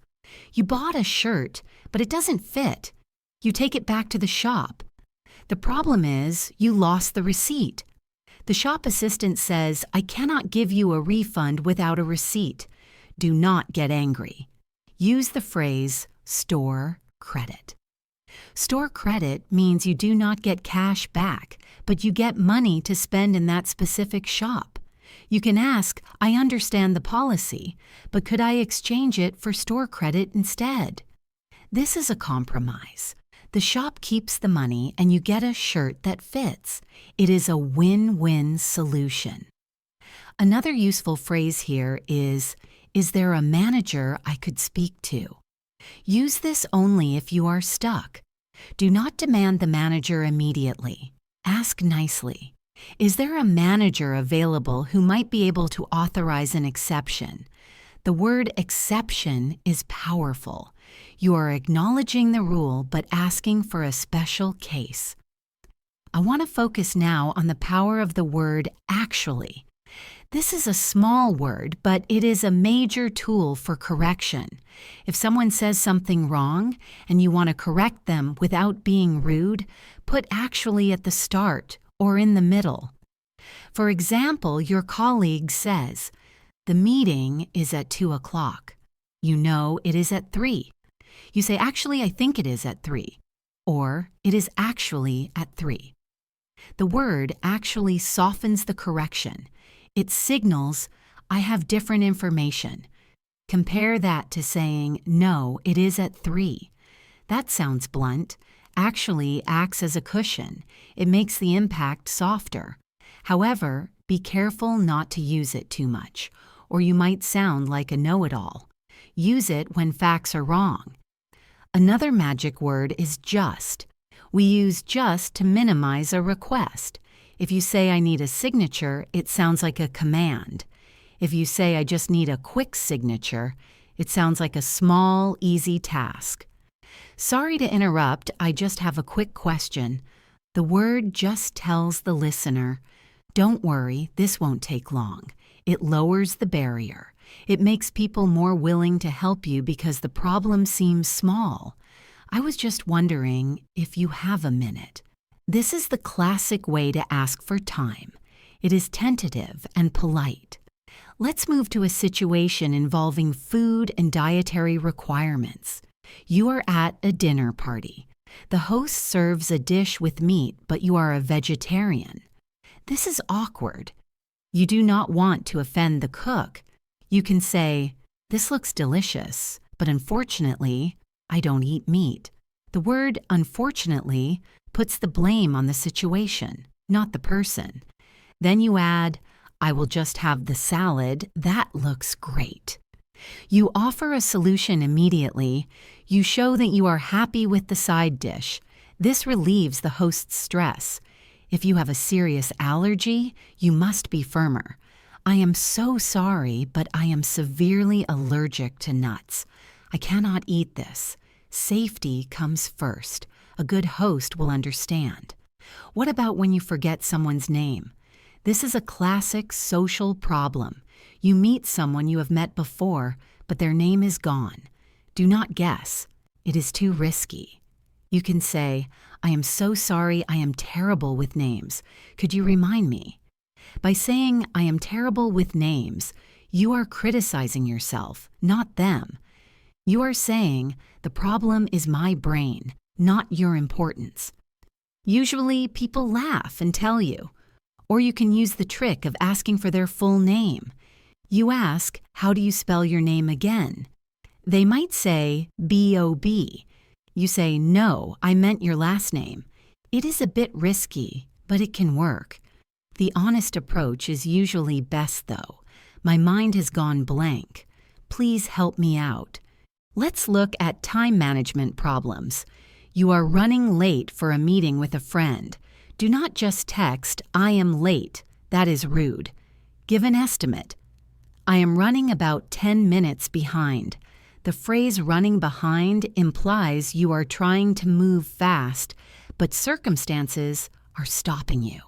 You bought a shirt, but it doesn't fit. You take it back to the shop. The problem is you lost the receipt. The shop assistant says, "I cannot give you a refund without a receipt." Do not get angry. Use the phrase store credit. Store credit means you do not get cash back, but you get money to spend in that specific shop. You can ask, "I understand the policy, but could I exchange it for store credit instead?" This is a compromise. The shop keeps the money and you get a shirt that fits. It is a win-win solution. Another useful phrase here is there a manager I could speak to? Use this only if you are stuck. Do not demand the manager immediately. Ask nicely. Is there a manager available who might be able to authorize an exception? The word exception is powerful. You are acknowledging the rule but asking for a special case. I want to focus now on the power of the word actually. This is a small word, but it is a major tool for correction. If someone says something wrong and you want to correct them without being rude, put actually at the start or in the middle. For example, your colleague says, "The meeting is at 2 o'clock. You know it is at 3. You say, "Actually, I think it is at 3. Or, "It is actually at 3. The word actually softens the correction. It signals, "I have different information." Compare that to saying, "No, it is at 3. That sounds blunt. Actually acts as a cushion. It makes the impact softer. However, be careful not to use it too much, or you might sound like a know-it-all. Use it when facts are wrong. Another magic word is just. We use just to minimize a request. If you say, "I need a signature," it sounds like a command. If you say, "I just need a quick signature," it sounds like a small, easy task. Sorry to interrupt, I just have a quick question. The word just tells the listener, "Don't worry, this won't take long." It lowers the barrier. It makes people more willing to help you because the problem seems small. I was just wondering if you have a minute. This is the classic way to ask for time. It is tentative and polite. Let's move to a situation involving food and dietary requirements. You are at a dinner party. The host serves a dish with meat, but you are a vegetarian. This is awkward. You do not want to offend the cook. You can say, "This looks delicious, but unfortunately, I don't eat meat." The word "unfortunately" puts the blame on the situation, not the person. Then you add, "I will just have the salad. That looks great." You offer a solution immediately. You show that you are happy with the side dish. This relieves the host's stress. If you have a serious allergy, you must be firmer. "I am so sorry, but I am severely allergic to nuts. I cannot eat this." Safety comes first. A good host will understand. What about when you forget someone's name? This is a classic social problem. You meet someone you have met before, but their name is gone. Do not guess. It is too risky. You can say, "I am so sorry, I am terrible with names. Could you remind me?" By saying, "I am terrible with names," you are criticizing yourself, not them. You are saying, "The problem is my brain, not your importance." Usually, people laugh and tell you. Or you can use the trick of asking for their full name. You ask, "How do you spell your name again?" They might say, "B-O-B." You say, "No, I meant your last name." It is a bit risky, but it can work. The honest approach is usually best, though. "My mind has gone blank. Please help me out." Let's look at time management problems. You are running late for a meeting with a friend. Do not just text, "I am late." That is rude. Give an estimate. "I am running about 10 minutes behind." The phrase "running behind" implies you are trying to move fast, but circumstances are stopping you.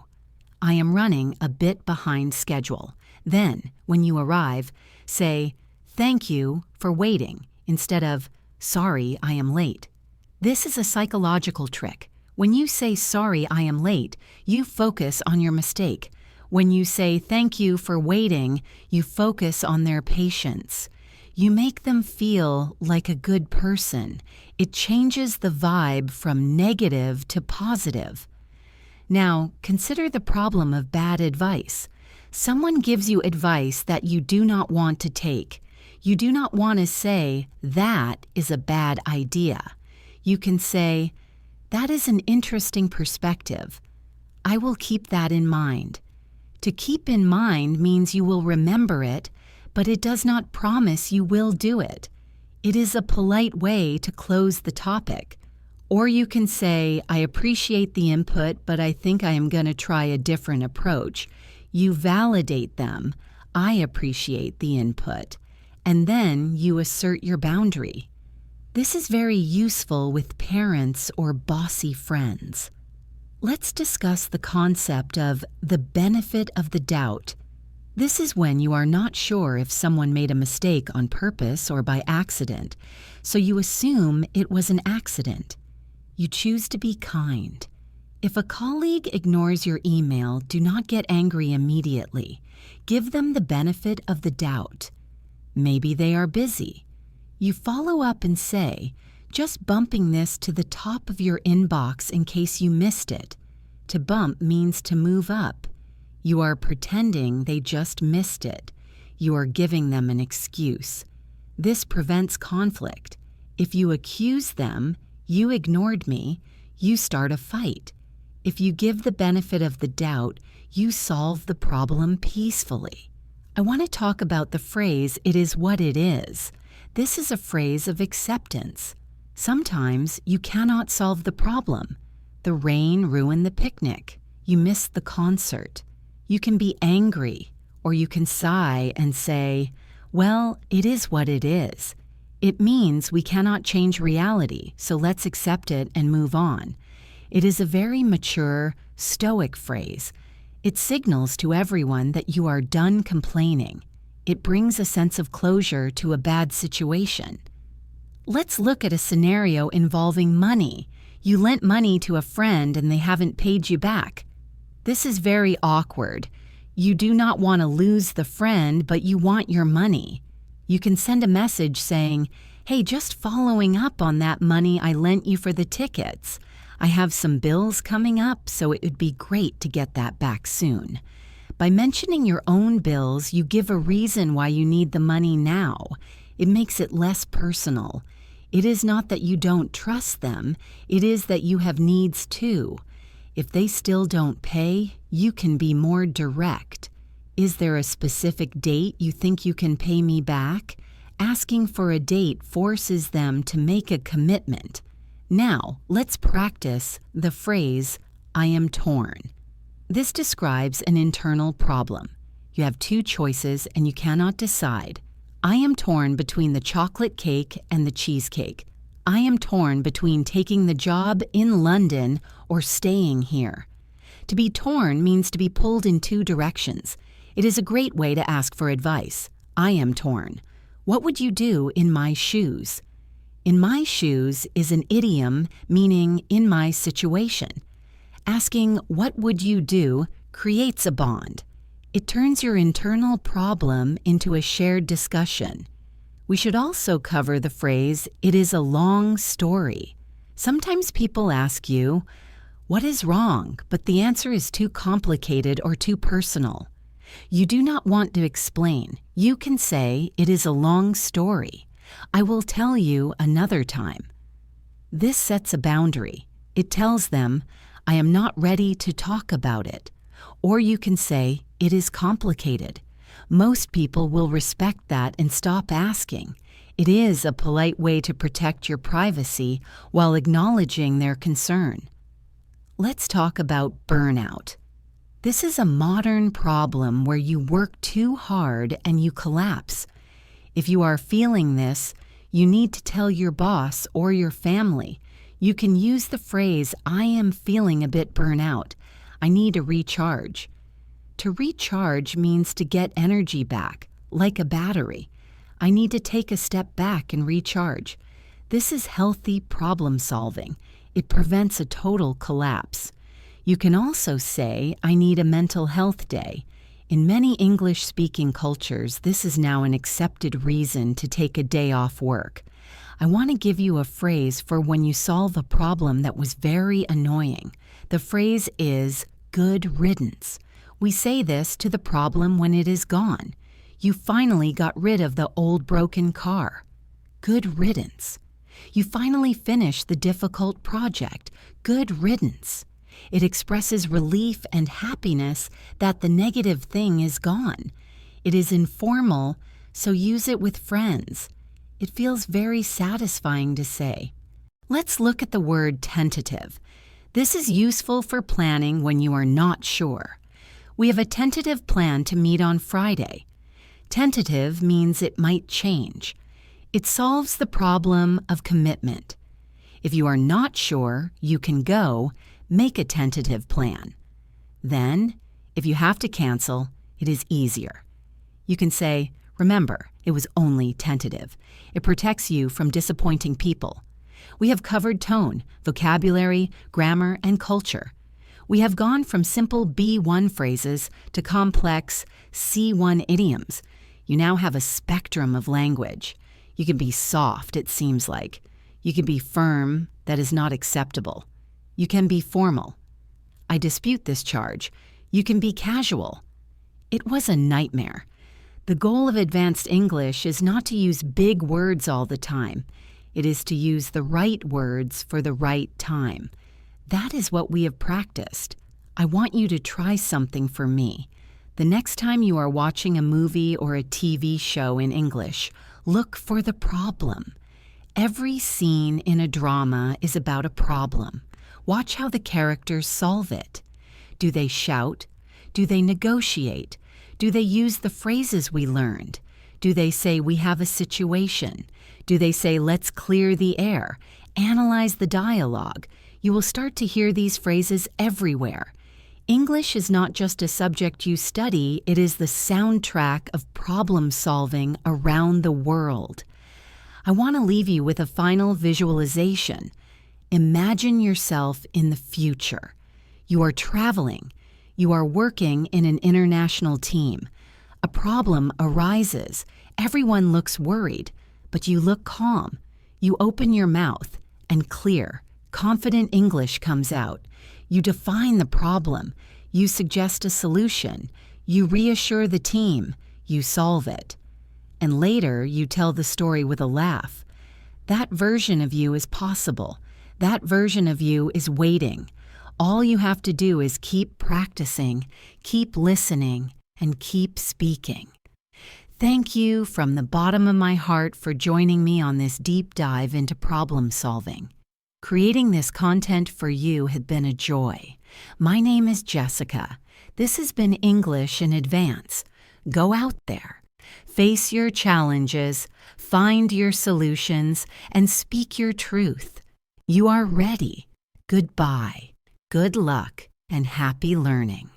"I am running a bit behind schedule." Then, when you arrive, say, "Thank you for waiting," instead of, "Sorry, I am late." This is a psychological trick. When you say, "Sorry, I am late," you focus on your mistake. When you say, "Thank you for waiting," you focus on their patience. You make them feel like a good person. It changes the vibe from negative to positive. Now, consider the problem of bad advice. Someone gives you advice that you do not want to take. You do not want to say, "That is a bad idea." You can say, "That is an interesting perspective. I will keep that in mind." To keep in mind means you will remember it, but it does not promise you will do it. It is a polite way to close the topic. Or you can say, "I appreciate the input, but I think I am going to try a different approach." You validate them. "I appreciate the input." And then you assert your boundary. This is very useful with parents or bossy friends. Let's discuss the concept of the benefit of the doubt. This is when you are not sure if someone made a mistake on purpose or by accident, so you assume it was an accident. You choose to be kind. If a colleague ignores your email, do not get angry immediately. Give them the benefit of the doubt. Maybe they are busy. You follow up and say, just bumping this to the top of your inbox in case you missed it. To bump means to move up. You are pretending they just missed it. You are giving them an excuse. This prevents conflict. If you accuse them, you ignored me, you start a fight. If you give the benefit of the doubt, you solve the problem peacefully. I want to talk about the phrase, "it is what it is." This is a phrase of acceptance. Sometimes you cannot solve the problem. The rain ruined the picnic. You missed the concert. You can be angry, or you can sigh and say, well, it is what it is. It means we cannot change reality, so let's accept it and move on. It is a very mature, stoic phrase. It signals to everyone that you are done complaining. It brings a sense of closure to a bad situation. Let's look at a scenario involving money. You lent money to a friend and they haven't paid you back. This is very awkward. You do not want to lose the friend, but you want your money. You can send a message saying, hey, just following up on that money I lent you for the tickets. I have some bills coming up, so it would be great to get that back soon. By mentioning your own bills, you give a reason why you need the money now. It makes it less personal. It is not that you don't trust them, it is that you have needs too. If they still don't pay, you can be more direct. Is there a specific date you think you can pay me back? Asking for a date forces them to make a commitment. Now, let's practice the phrase, I am torn. This describes an internal problem. You have two choices and you cannot decide. I am torn between the chocolate cake and the cheesecake. I am torn between taking the job in London or staying here. To be torn means to be pulled in two directions. It is a great way to ask for advice. I am torn. What would you do in my shoes? In my shoes is an idiom meaning in my situation. Asking what would you do creates a bond. It turns your internal problem into a shared discussion. We should also cover the phrase, it is a long story. Sometimes people ask you, what is wrong? But the answer is too complicated or too personal. You do not want to explain. You can say, it is a long story. I will tell you another time. This sets a boundary. It tells them, I am not ready to talk about it. Or you can say, it is complicated. Most people will respect that and stop asking. It is a polite way to protect your privacy while acknowledging their concern. Let's talk about burnout. This is a modern problem where you work too hard and you collapse. If you are feeling this, you need to tell your boss or your family. You can use the phrase, I am feeling a bit burnout. I need a recharge. To recharge means to get energy back, like a battery. I need to take a step back and recharge. This is healthy problem solving. It prevents a total collapse. You can also say, I need a mental health day. In many English-speaking cultures, this is now an accepted reason to take a day off work. I want to give you a phrase for when you solve a problem that was very annoying. The phrase is, good riddance. We say this to the problem when it is gone. You finally got rid of the old broken car. Good riddance. You finally finished the difficult project. Good riddance. It expresses relief and happiness that the negative thing is gone. It is informal, so use it with friends. It feels very satisfying to say. Let's look at the word tentative. This is useful for planning when you are not sure. We have a tentative plan to meet on Friday. Tentative means it might change. It solves the problem of commitment. If you are not sure you can go, make a tentative plan. Then, if you have to cancel, it is easier. You can say, remember, it was only tentative. It protects you from disappointing people. We have covered tone, vocabulary, grammar, and culture. We have gone from simple B1 phrases to complex C1 idioms. You now have a spectrum of language. You can be soft, it seems like. You can be firm, that is not acceptable. You can be formal. I dispute this charge. You can be casual. It was a nightmare. The goal of advanced English is not to use big words all the time. It is to use the right words for the right time. That is what we have practiced. I want you to try something for me. The next time you are watching a movie or a TV show in English, look for the problem. Every scene in a drama is about a problem. Watch how the characters solve it. Do they shout? Do they negotiate? Do they use the phrases we learned? Do they say we have a situation? Do they say let's clear the air? Analyze the dialogue. You will start to hear these phrases everywhere. English is not just a subject you study, it is the soundtrack of problem solving around the world. I want to leave you with a final visualization. Imagine yourself in the future. You are traveling. You are working in an international team. A problem arises. Everyone looks worried, but you look calm. You open your mouth, and clear, confident English comes out. You define the problem. You suggest a solution. You reassure the team. You solve it. And later, you tell the story with a laugh. That version of you is possible. That version of you is waiting. All you have to do is keep practicing, keep listening, and keep speaking. Thank you from the bottom of my heart for joining me on this deep dive into problem solving. Creating this content for you had been a joy. My name is Jessica. This has been English in Advance. Go out there. Face your challenges, find your solutions, and speak your truth. You are ready. Goodbye. Good luck and happy learning.